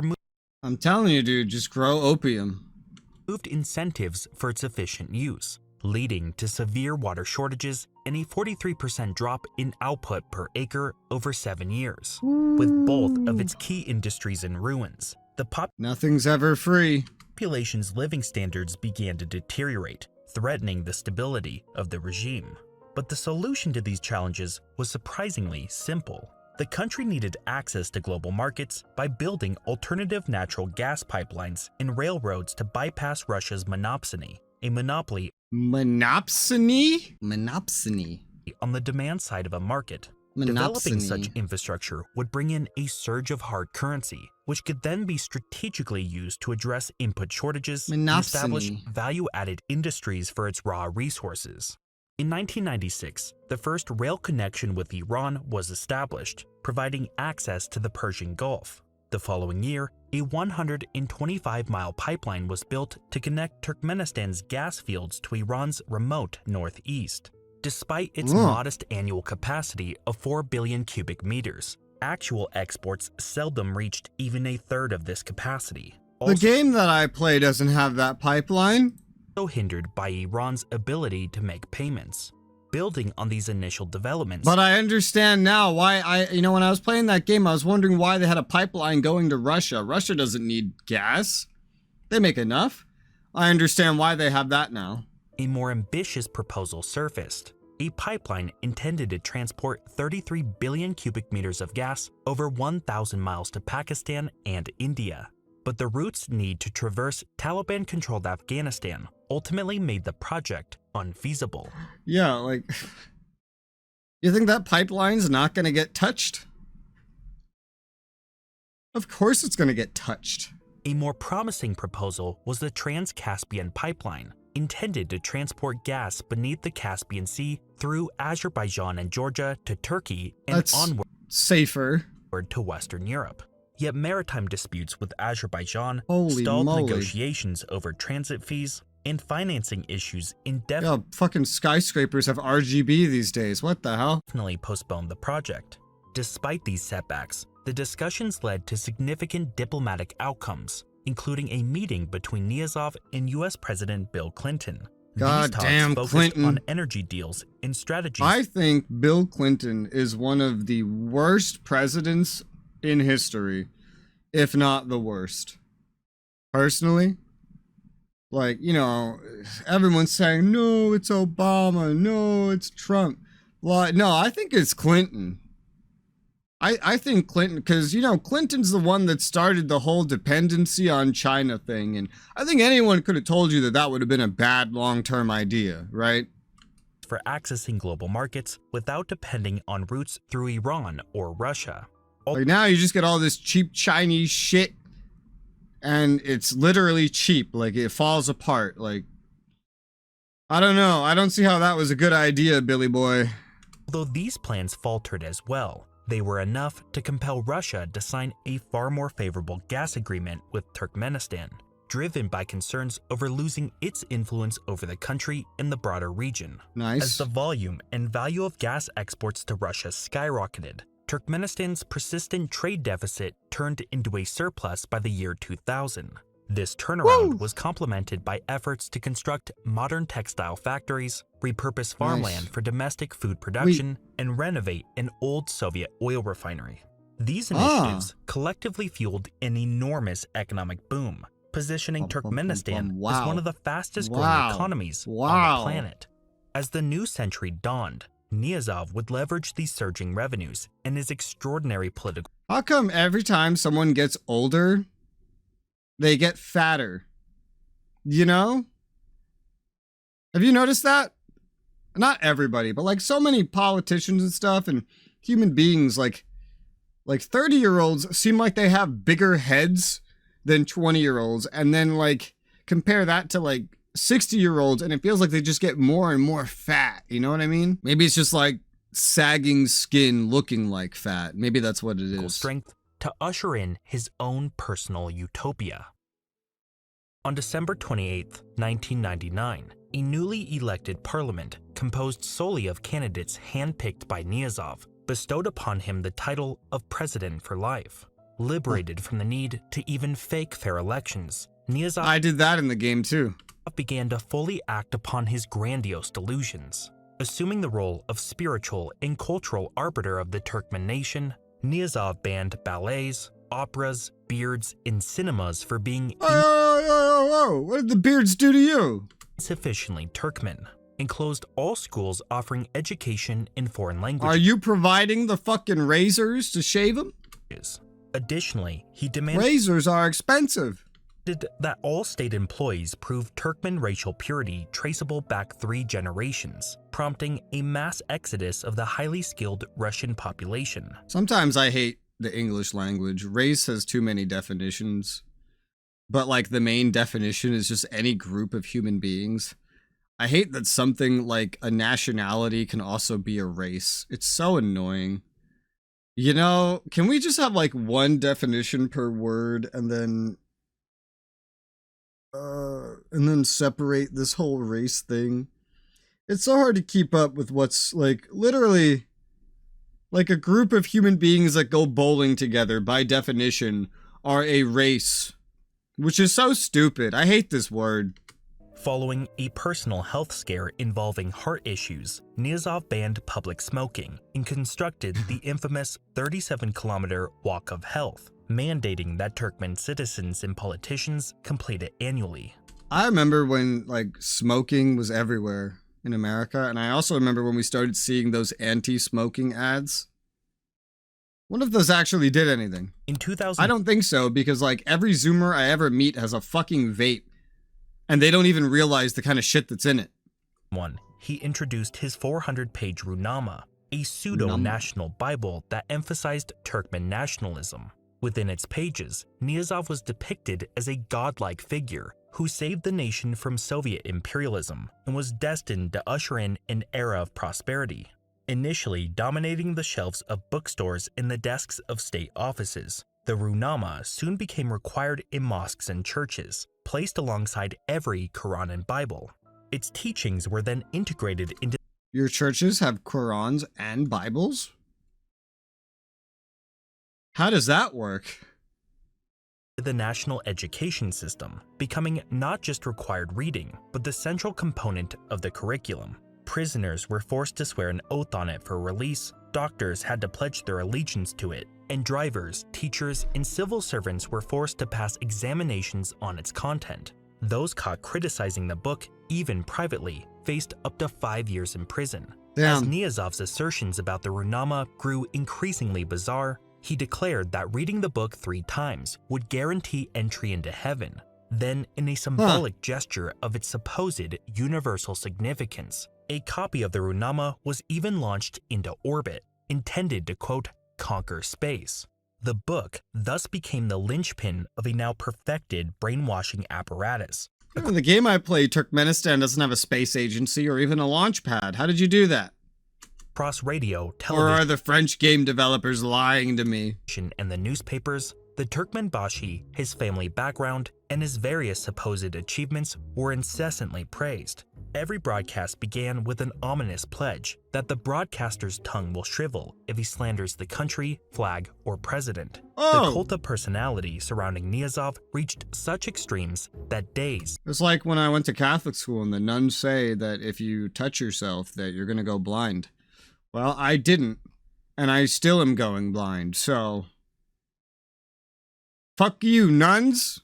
I'm telling you, dude, just grow opium. removed incentives for its efficient use, leading to severe water shortages and a 43% drop in output per acre over 7 years. With both of its key industries in ruins, the Nothing's ever free. population's living standards began to deteriorate, threatening the stability of the regime. But the solution to these challenges was surprisingly simple. The country needed access to global markets by building alternative natural gas pipelines and railroads to bypass Russia's monopsony, a monopoly Monopsony? Monopsony. on the demand side of a market. Monopsony. Developing such infrastructure would bring in a surge of hard currency, which could then be strategically used to address input shortages and establish Monopsony. value-added industries for its raw resources. In 1996, the first rail connection with Iran was established, providing access to the Persian Gulf. The following year, a 125-mile pipeline was built to connect Turkmenistan's gas fields to Iran's remote northeast. Despite its modest annual capacity of 4 billion cubic meters, actual exports seldom reached even a third of this capacity. The game that I play doesn't have that pipeline. Also hindered by Iran's ability to make payments. Building on these initial developments, But I understand now why when I was playing that game, I was wondering why they had a pipeline going to Russia. Russia doesn't need gas. They make enough. I understand why they have that now. a more ambitious proposal surfaced. A pipeline intended to transport 33 billion cubic meters of gas over 1,000 miles to Pakistan and India. But the route's need to traverse Taliban-controlled Afghanistan ultimately made the project unfeasible. Yeah, like, you think that pipeline's not going to get touched? Of course it's going to get touched. A more promising proposal was the Trans-Caspian Pipeline, intended to transport gas beneath the Caspian Sea through Azerbaijan and Georgia to Turkey and That's onward safer. to Western Europe. Yet maritime disputes with Azerbaijan Holy stalled moly. negotiations over transit fees and financing issues Yeah, fucking skyscrapers have RGB these days. What the hell? indefinitely postponed the project. Despite these setbacks, the discussions led to significant diplomatic outcomes, including a meeting between Niyazov and US President Bill Clinton. God These talks damn, focused Clinton. on energy deals and strategies I think Bill Clinton is one of the worst presidents in history, if not the worst. Personally, like, everyone's saying, no, it's Obama, no, it's Trump. Well, no, I think it's Clinton. I think Clinton, because, Clinton's the one that started the whole dependency on China thing. And I think anyone could have told you that that would have been a bad long-term idea, right? for accessing global markets without depending on routes through Iran or Russia. Like, now you just get all this cheap Chinese shit, and it's literally cheap. Like, it falls apart. Like, I don't know. I don't see how that was a good idea, Billy boy. Although these plans faltered as well, they were enough to compel Russia to sign a far more favorable gas agreement with Turkmenistan, driven by concerns over losing its influence over the country and the broader region. Nice. As the volume and value of gas exports to Russia skyrocketed, Turkmenistan's persistent trade deficit turned into a surplus by the year 2000. This turnaround was complemented by efforts to construct modern textile factories, repurpose farmland for domestic food production, and renovate an old Soviet oil refinery. These initiatives collectively fueled an enormous economic boom, positioning Turkmenistan as one of the fastest growing economies on the planet. As the new century dawned, Niyazov would leverage these surging revenues and his extraordinary political. How come every time someone gets older, they get fatter? You know? Have you noticed that? Not everybody, but like so many politicians and stuff and human beings, like, Like 30-year-olds seem like they have bigger heads than 20-year-olds, and then like compare that to like 60-year-olds and it feels like they just get more and more fat. You know what I mean? Maybe it's just like sagging skin looking like fat. Maybe that's what it is. Strength to usher in his own personal utopia. On December 28, 1999, a newly elected parliament, composed solely of candidates handpicked by Niyazov, bestowed upon him the title of President for Life. Liberated from the need to even fake fair elections, Niyazov I did that in the game too. began to fully act upon his grandiose delusions. Assuming the role of spiritual and cultural arbiter of the Turkmen nation, Niyazov banned ballets, operas, beards, and cinemas for being Whoa! What did the beards do to you? insufficiently Turkmen, and closed all schools offering education in foreign languages. Are you providing the fucking razors to shave them? Additionally, he demanded Razors are expensive. that all state employees prove Turkmen racial purity traceable back 3 generations, prompting a mass exodus of the highly skilled Russian population. Sometimes I hate the English language. Race has too many definitions. But like the main definition is just any group of human beings. I hate that something like a nationality can also be a race. It's so annoying. You know, can we just have like one definition per word and then separate this whole race thing? It's so hard to keep up with what's like literally like a group of human beings that go bowling together by definition are a race, which is so stupid. I hate this word. Following a personal health scare involving heart issues, Niyazov banned public smoking and constructed the infamous 37-kilometer Walk of Health, mandating that Turkmen citizens and politicians complete it annually. I remember when like smoking was everywhere in America, and I also remember when we started seeing those anti-smoking ads. What if those actually did anything? In 2000, I don't think so, because like every Zoomer I ever meet has a fucking vape, and they don't even realize the kind of shit that's in it. he introduced his 400-page Runama, a pseudo-national Bible that emphasized Turkmen nationalism. Within its pages, Niyazov was depicted as a godlike figure who saved the nation from Soviet imperialism and was destined to usher in an era of prosperity. Initially dominating the shelves of bookstores and the desks of state offices, the Runama soon became required in mosques and churches, placed alongside every Quran and Bible. Its teachings were then integrated into Your churches have Qurans and Bibles? How does that work? the national education system, becoming not just required reading, but the central component of the curriculum. Prisoners were forced to swear an oath on it for release, doctors had to pledge their allegiance to it, and drivers, teachers, and civil servants were forced to pass examinations on its content. Those caught criticizing the book, even privately, faced up to 5 years in prison. As Niyazov's assertions about the Runama grew increasingly bizarre, he declared that reading the book 3 times would guarantee entry into heaven. Then, in a symbolic gesture of its supposed universal significance, a copy of the Runama was even launched into orbit, intended to, quote, conquer space. The book thus became the linchpin of a now perfected brainwashing apparatus. In the game I play, Turkmenistan doesn't have a space agency or even a launch pad. How did you do that? Across radio, Or television, are the French game developers lying to me? and the newspapers, the Turkmenbashi, his family background, and his various supposed achievements were incessantly praised. Every broadcast began with an ominous pledge that the broadcaster's tongue will shrivel if he slanders the country, flag, or president. The cult of personality surrounding Niyazov reached such extremes that days It's like when I went to Catholic school and the nuns say that if you touch yourself that you're gonna go blind. Well, I didn't, and I still am going blind, so... Fuck you, nuns!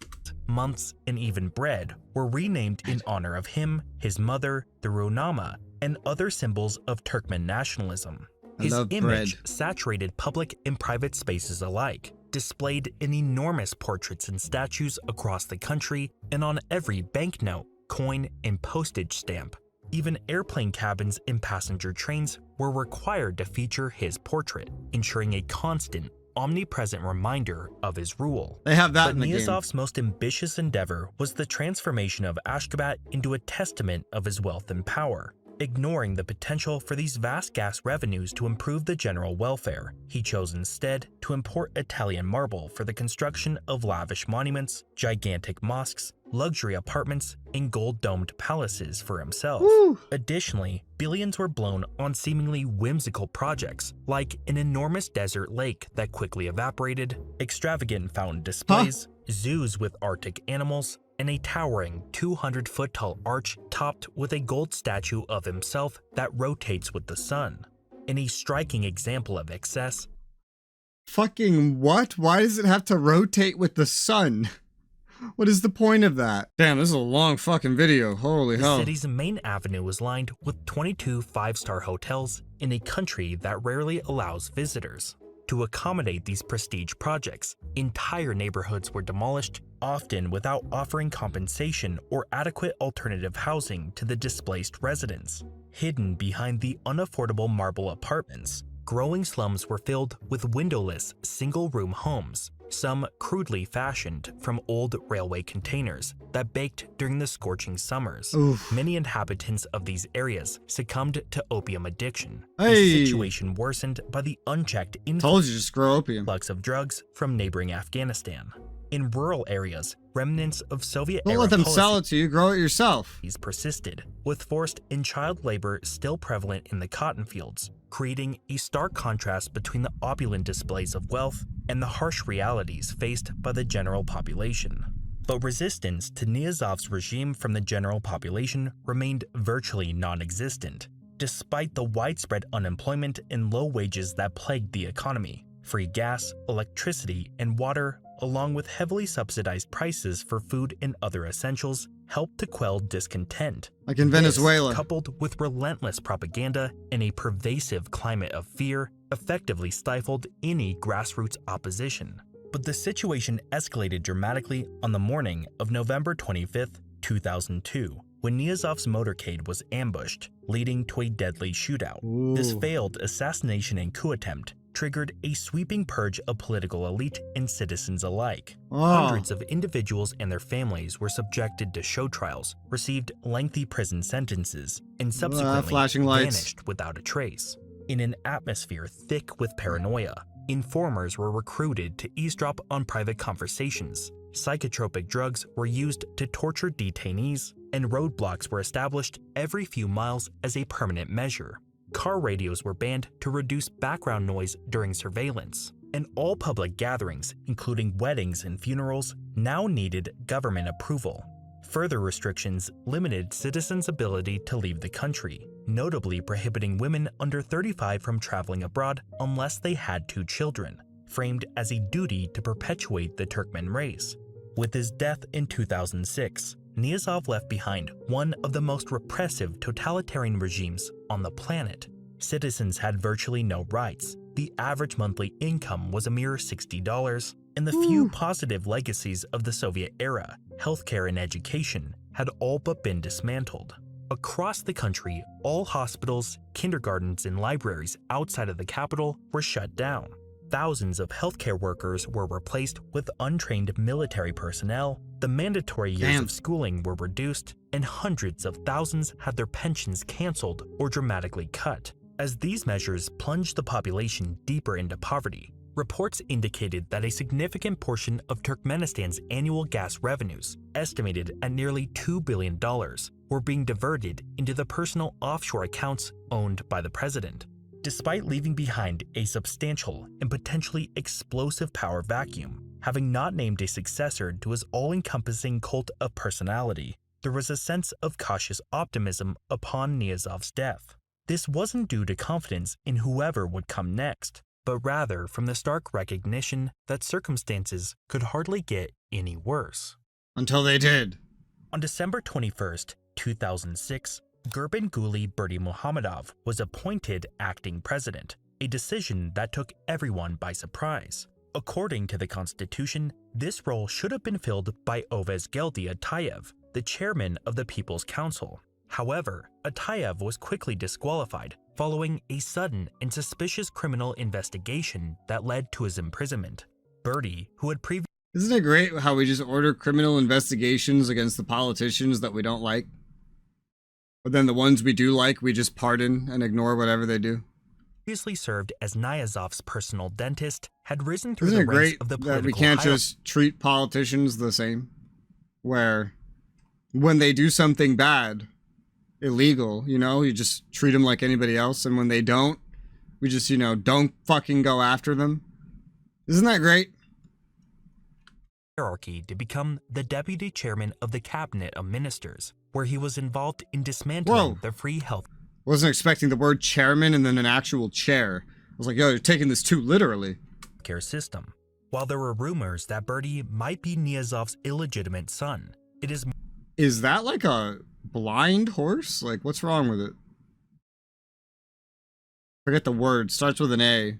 months, and even bread were renamed in honor of him, his mother, the Runama, and other symbols of Turkmen nationalism. His image saturated public and private spaces alike, displayed in enormous portraits and statues across the country and on every banknote, coin, and postage stamp. Even airplane cabins and passenger trains were required to feature his portrait, ensuring a constant, omnipresent reminder of his rule. They have that But in the game. Niyazov's most ambitious endeavor was the transformation of Ashgabat into a testament of his wealth and power. Ignoring the potential for these vast gas revenues to improve the general welfare, he chose instead to import Italian marble for the construction of lavish monuments, gigantic mosques, luxury apartments, and gold-domed palaces for himself. Woo. Additionally, billions were blown on seemingly whimsical projects, like an enormous desert lake that quickly evaporated, extravagant fountain displays, zoos with Arctic animals, and a towering 200-foot-tall arch topped with a gold statue of himself that rotates with the sun. In a striking example of excess, Fucking what? Why does it have to rotate with the sun? What is the point of that? Damn, this is a long fucking video. Holy the hell. city's main avenue was lined with 22 five-star hotels in a country that rarely allows visitors. To accommodate these prestige projects, entire neighborhoods were demolished, often without offering compensation or adequate alternative housing to the displaced residents. Hidden behind the unaffordable marble apartments, growing slums were filled with windowless, single-room homes, some crudely fashioned from old railway containers that baked during the scorching summers. Oof. Many inhabitants of these areas succumbed to opium addiction, Hey. a situation worsened by the unchecked Told you, just grow opium. influx of drugs from neighboring Afghanistan. In rural areas, remnants of Soviet-era Don't let them sell policies it to you, grow it yourself. persisted, with forced and child labor still prevalent in the cotton fields, creating a stark contrast between the opulent displays of wealth and the harsh realities faced by the general population. But resistance to Niyazov's regime from the general population remained virtually non-existent. Despite the widespread unemployment and low wages that plagued the economy, free gas, electricity, and water, along with heavily subsidized prices for food and other essentials, helped to quell discontent. Like in This, Venezuela. coupled with relentless propaganda and a pervasive climate of fear, effectively stifled any grassroots opposition. But the situation escalated dramatically on the morning of November 25, 2002, when Niyazov's motorcade was ambushed, leading to a deadly shootout. This Ooh. failed assassination and coup attempt triggered a sweeping purge of political elite and citizens alike. Oh. Hundreds of individuals and their families were subjected to show trials, received lengthy prison sentences, and subsequently flashing lights. vanished without a trace. In an atmosphere thick with paranoia, informers were recruited to eavesdrop on private conversations, psychotropic drugs were used to torture detainees, and roadblocks were established every few miles as a permanent measure. Car radios were banned to reduce background noise during surveillance, and all public gatherings, including weddings and funerals, now needed government approval. Further restrictions limited citizens' ability to leave the country, notably prohibiting women under 35 from traveling abroad unless they had 2 children, framed as a duty to perpetuate the Turkmen race. With his death in 2006, Niyazov left behind one of the most repressive totalitarian regimes on the planet. Citizens had virtually no rights, the average monthly income was a mere $60, and the few positive legacies of the Soviet era, healthcare and education, had all but been dismantled. Across the country, all hospitals, kindergartens, and libraries outside of the capital were shut down. Thousands of healthcare workers were replaced with untrained military personnel, the mandatory years of schooling were reduced, and hundreds of thousands had their pensions canceled or dramatically cut. As these measures plunged the population deeper into poverty, reports indicated that a significant portion of Turkmenistan's annual gas revenues, estimated at nearly $2 billion, were being diverted into the personal offshore accounts owned by the president. Despite leaving behind a substantial and potentially explosive power vacuum, having not named a successor to his all-encompassing cult of personality, there was a sense of cautious optimism upon Niyazov's death. This wasn't due to confidence in whoever would come next, but rather from the stark recognition that circumstances could hardly get any worse. Until they did. On December 21st, 2006, Gurbanguly Berdimuhamedov was appointed acting president, a decision that took everyone by surprise. According to the constitution, this role should have been filled by Ovesgeldi Atayev, the chairman of the People's Council. However, Atayev was quickly disqualified following a sudden and suspicious criminal investigation that led to his imprisonment. Birdie, who had previously Isn't it great how we just order criminal investigations against the politicians that we don't like? But then the ones we do like, we just pardon and ignore whatever they do. served as Nyazov's personal dentist, had risen through Isn't the it ranks great of the that political we can't hierarchy. just treat politicians the same? Where when they do something bad, illegal, you just treat them like anybody else. And when they don't, we just, don't fucking go after them. Isn't that great? Hierarchy to become the deputy chairman of the cabinet of ministers, where he was involved in dismantling Whoa. the free health Wasn't expecting the word chairman and then an actual chair. I was like, yo, you're taking this too literally. care system. While there were rumors that Birdie might be Nyazov's illegitimate son, it is Is that like a blind horse? Like, what's wrong with it? Forget the word. Starts with an A.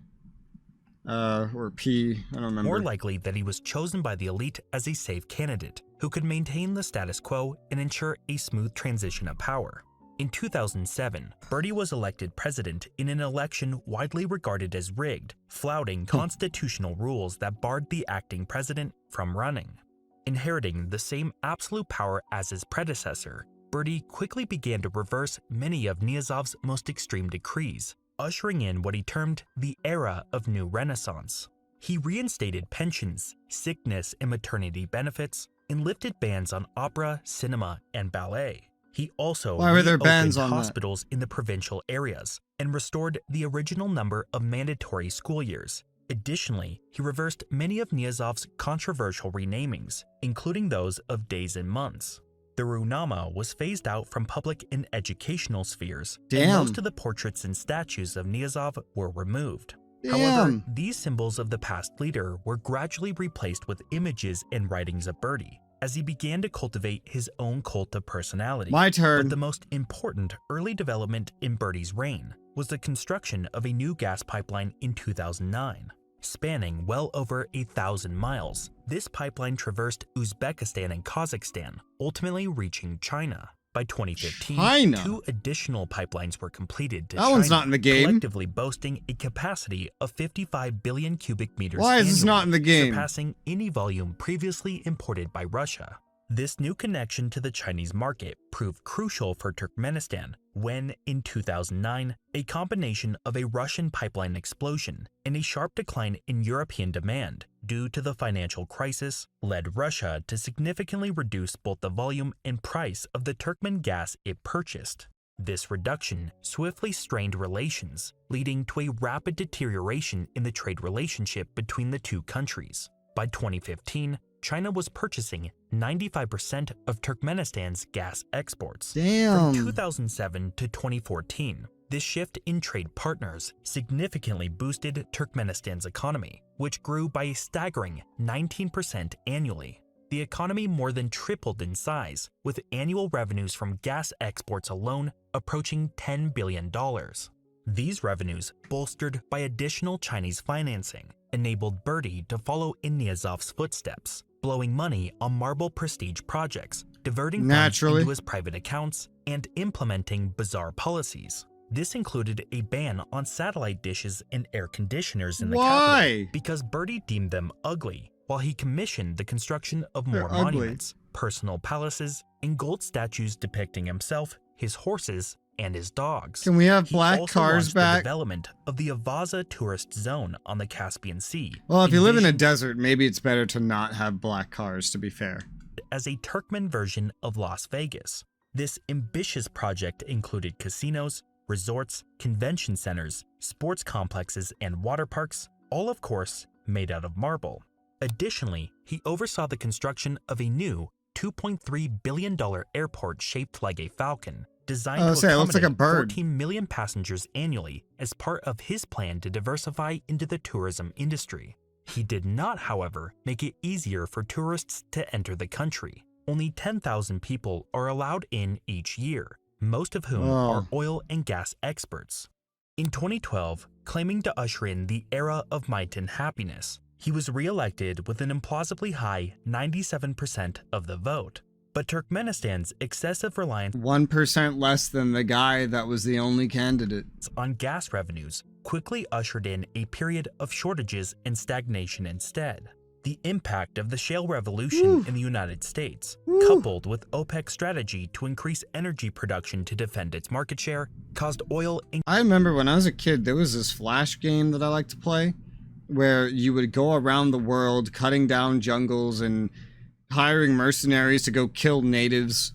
Or P. I don't remember. more likely that he was chosen by the elite as a safe candidate who could maintain the status quo and ensure a smooth transition of power. In 2007, Birdie was elected president in an election widely regarded as rigged, flouting constitutional rules that barred the acting president from running. Inheriting the same absolute power as his predecessor, Birdie quickly began to reverse many of Nyazov's most extreme decrees, ushering in what he termed the era of new renaissance. He reinstated pensions, sickness and maternity benefits, and lifted bans on opera, cinema, and ballet. He also Why were there bans reopened on that? hospitals in the provincial areas and restored the original number of mandatory school years. Additionally, he reversed many of Nyazov's controversial renamings, including those of days and months. The Runama was phased out from public and educational spheres, and Damn. most of the portraits and statues of Nyazov were removed. Damn. However, these symbols of the past leader were gradually replaced with images and writings of Birdie, as he began to cultivate his own cult of personality. My But turn. the most important early development in Birdie's reign was the construction of a new gas pipeline in 2009. Spanning well over 1,000 miles, this pipeline traversed Uzbekistan and Kazakhstan, ultimately reaching China. By 2015, China? 2 additional pipelines were completed to That China, one's not in the game. collectively boasting a capacity of 55 billion cubic meters Why is this annually, not in the game? surpassing any volume previously imported by Russia. This new connection to the Chinese market proved crucial for Turkmenistan when, in 2009, a combination of a Russian pipeline explosion and a sharp decline in European demand due to the financial crisis led Russia to significantly reduce both the volume and price of the Turkmen gas it purchased. This reduction swiftly strained relations, leading to a rapid deterioration in the trade relationship between the two countries. By 2015, China was purchasing 95% of Turkmenistan's gas exports. Damn. From 2007 to 2014, this shift in trade partners significantly boosted Turkmenistan's economy, which grew by a staggering 19% annually. The economy more than tripled in size, with annual revenues from gas exports alone approaching $10 billion. These revenues, bolstered by additional Chinese financing, enabled Birdie to follow in Nyazov's footsteps, blowing money on marble prestige projects, diverting funds Naturally. into his private accounts, and implementing bizarre policies. This included a ban on satellite dishes and air conditioners in the Why? capital because Birdie deemed them ugly, while he commissioned the construction of more They're ugly. monuments, personal palaces, and gold statues depicting himself, his horses, and his dogs. Can we have He black also cars launched back? the development of the Avaza tourist zone on the Caspian Sea. Well, if you live in a envisioned desert, maybe it's better to not have black cars, to be fair. as a Turkmen version of Las Vegas. This ambitious project included casinos, resorts, convention centers, sports complexes, and water parks, all of course made out of marble. Additionally, he oversaw the construction of a new $2.3 billion airport shaped like a falcon, designed to It looks like a accommodate bird. 14 million passengers annually as part of his plan to diversify into the tourism industry. He did not, however, make it easier for tourists to enter the country. Only 10,000 people are allowed in each year, most of whom are oil and gas experts. In 2012, claiming to usher in the era of might and happiness, he was re-elected with an implausibly high 97% of the vote. But Turkmenistan's excessive reliance 1% less than the guy that was the only candidate. on gas revenues quickly ushered in a period of shortages and stagnation instead. The impact of the shale revolution in the United States, coupled with OPEC's strategy to increase energy production to defend its market share, caused oil. I remember when I was a kid, there was this Flash game that I liked to play where you would go around the world cutting down jungles and hiring mercenaries to go kill natives,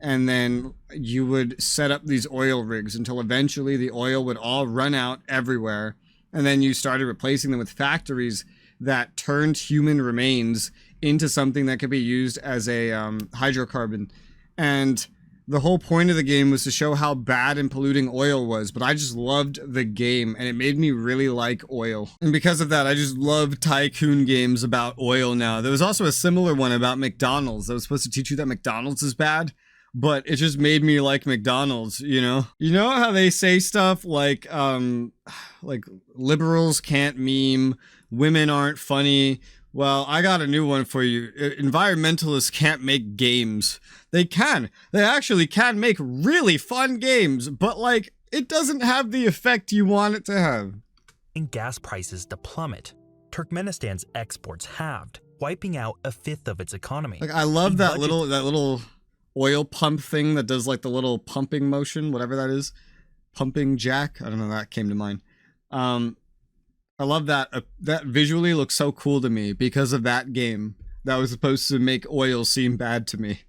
and then you would set up these oil rigs until eventually the oil would all run out everywhere, and then you started replacing them with factories that turned human remains into something that could be used as a hydrocarbon. And the whole point of the game was to show how bad and polluting oil was, but I just loved the game, and it made me really like oil. And because of that, I just love tycoon games about oil now. There was also a similar one about McDonald's that was supposed to teach you that McDonald's is bad, but it just made me like McDonald's, you know? You know how they say stuff like liberals can't meme, women aren't funny. Well, I got a new one for you. Environmentalists can't make games. They can. They actually can make really fun games, but like, it doesn't have the effect you want it to have. And gas prices to plummet. Turkmenistan's exports halved, wiping out a fifth of its economy. Like, I love that little oil pump thing that does like the little pumping motion, whatever that is. Pumping jack. I don't know, that came to mind. I love that. That visually looks so cool to me because of that game that was supposed to make oil seem bad to me.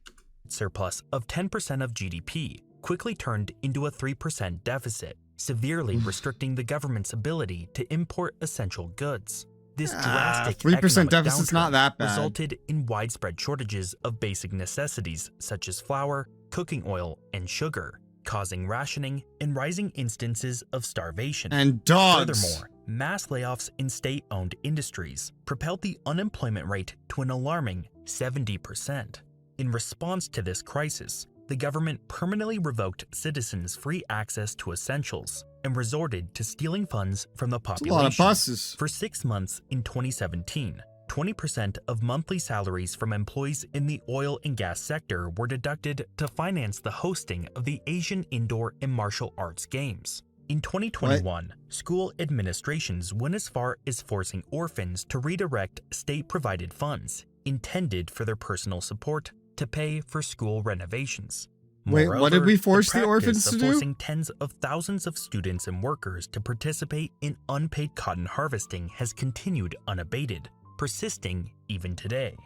Surplus of 10% of GDP quickly turned into a 3% deficit, severely restricting the government's ability to import essential goods. This drastic 3% deficit's not that bad. Resulted in widespread shortages of basic necessities such as flour, cooking oil, and sugar, causing rationing and rising instances of starvation. And dogs. Furthermore, mass layoffs in state-owned industries propelled the unemployment rate to an alarming 70%. In response to this crisis, the government permanently revoked citizens' free access to essentials and resorted to stealing funds from the population. That's a lot of buses. For 6 months in 2017, 20% of monthly salaries from employees in the oil and gas sector were deducted to finance the hosting of the Asian Indoor and Martial Arts Games. In 2021, school administrations went as far as forcing orphans to redirect state-provided funds intended for their personal support to pay for school renovations. Wait, what did we force the orphans to do? Forcing tens of thousands of students and workers to participate in unpaid cotton harvesting has continued unabated, persisting even today.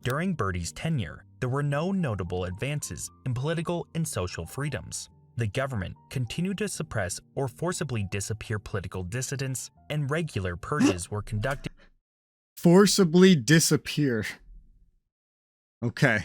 During Birdie's tenure, there were no notable advances in political and social freedoms. The government continued to suppress or forcibly disappear political dissidents, and regular purges were conducted. Forcibly disappear. Okay.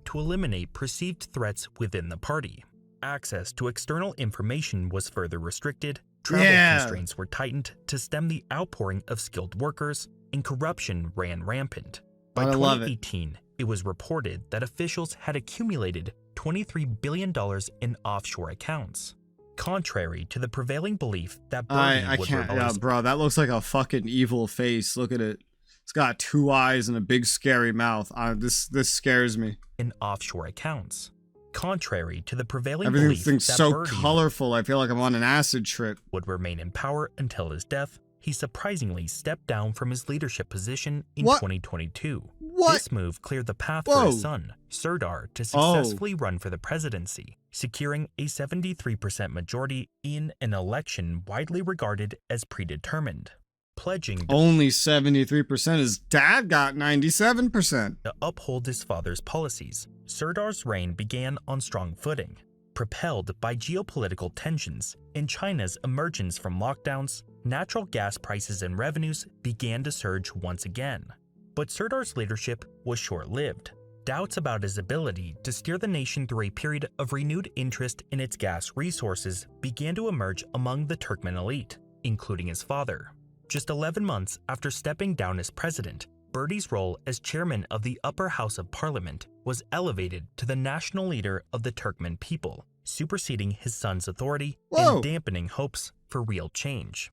To eliminate perceived threats within the party. Access to external information was further restricted, travel constraints were tightened to stem the outpouring of skilled workers, and corruption ran rampant. By 2018, it was reported that officials had accumulated $23 billion in offshore accounts. Contrary to the prevailing belief that Birdie I would can't, revolt bro, that looks like a fucking evil face. Look at it. It's got 2 eyes and a big scary mouth. This scares me. in offshore accounts. Contrary to the prevailing Everything's belief that so Birdie colorful. I feel like I'm on an acid trip. would remain in power until his death, he surprisingly stepped down from his leadership position in What? 2022. What? This move cleared the path Whoa. for his son, Serdar, to successfully run for the presidency, securing a 73% majority in an election widely regarded as predetermined. Pledging Only 73%. His dad got 97%. to uphold his father's policies, Serdar's reign began on strong footing. Propelled by geopolitical tensions and China's emergence from lockdowns, natural gas prices and revenues began to surge once again. But Serdar's leadership was short-lived. Doubts about his ability to steer the nation through a period of renewed interest in its gas resources began to emerge among the Turkmen elite, including his father. Just 11 months after stepping down as president, Birdie's role as chairman of the upper house of parliament was elevated to the national leader of the Turkmen people, superseding his son's authority and dampening hopes for real change.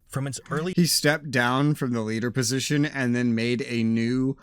From its early He stepped down from the leader position and then made a new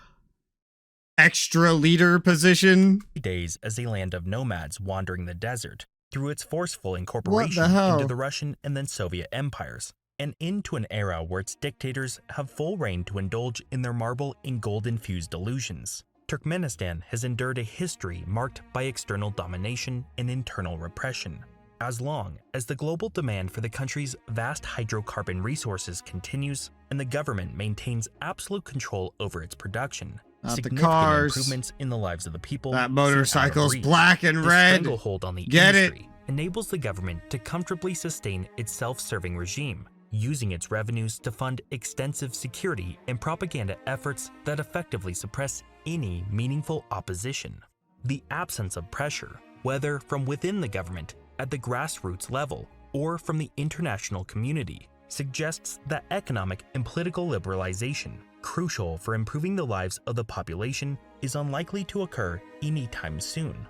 extra leader position. Days as a land of nomads wandering the desert through its forceful What incorporation the hell? into the Russian and then Soviet empires, and into an era where its dictators have full reign to indulge in their marble and gold-infused delusions. Turkmenistan has endured a history marked by external domination and internal repression. As long as the global demand for the country's vast hydrocarbon resources continues and the government maintains absolute control over its production, Not the significant cars. improvements in the lives of the people That seem motorcycle's out of reach. black and The red. stranglehold on the Get it? industry enables the government to comfortably sustain its self-serving regime, using its revenues to fund extensive security and propaganda efforts that effectively suppress any meaningful opposition. The absence of pressure, whether from within the government at the grassroots level or from the international community, suggests that economic and political liberalization, crucial for improving the lives of the population, is unlikely to occur anytime soon.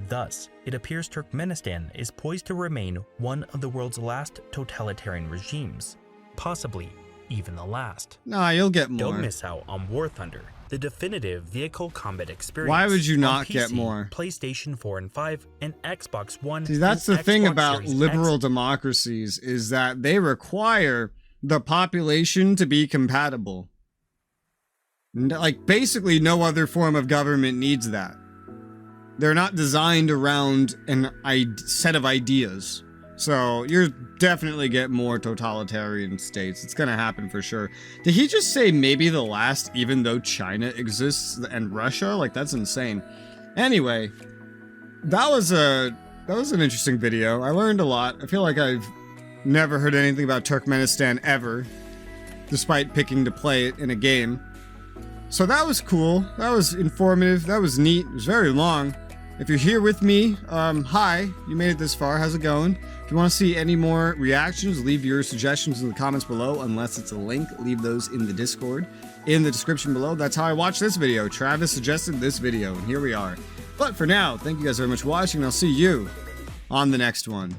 Thus, it appears Turkmenistan is poised to remain one of the world's last totalitarian regimes, possibly even the last. Nah, you'll get more. Don't miss out on War Thunder, the definitive vehicle combat experience. Why would you on not PC, get more? PlayStation 4 and 5, and Xbox One. See, that's and the thing Xbox about Series liberal X. democracies is that they require the population to be compatible. Like, basically no other form of government needs that. They're not designed around a set of ideas. So you're definitely get more totalitarian states. It's gonna happen for sure. Did he just say maybe the last, even though China exists and Russia? Like, that's insane. Anyway, that was an interesting video. I learned a lot. I feel like I've never heard anything about Turkmenistan ever, despite picking to play it in a game. So that was cool. That was informative. That was neat. It was very long. If you're here with me, hi, you made it this far. How's it going? If you want to see any more reactions, leave your suggestions in the comments below. Unless it's a link, leave those in the Discord, in the description below. That's how I watched this video. Travis suggested this video, and here we are. But for now, thank you guys very much for watching, and I'll see you on the next one.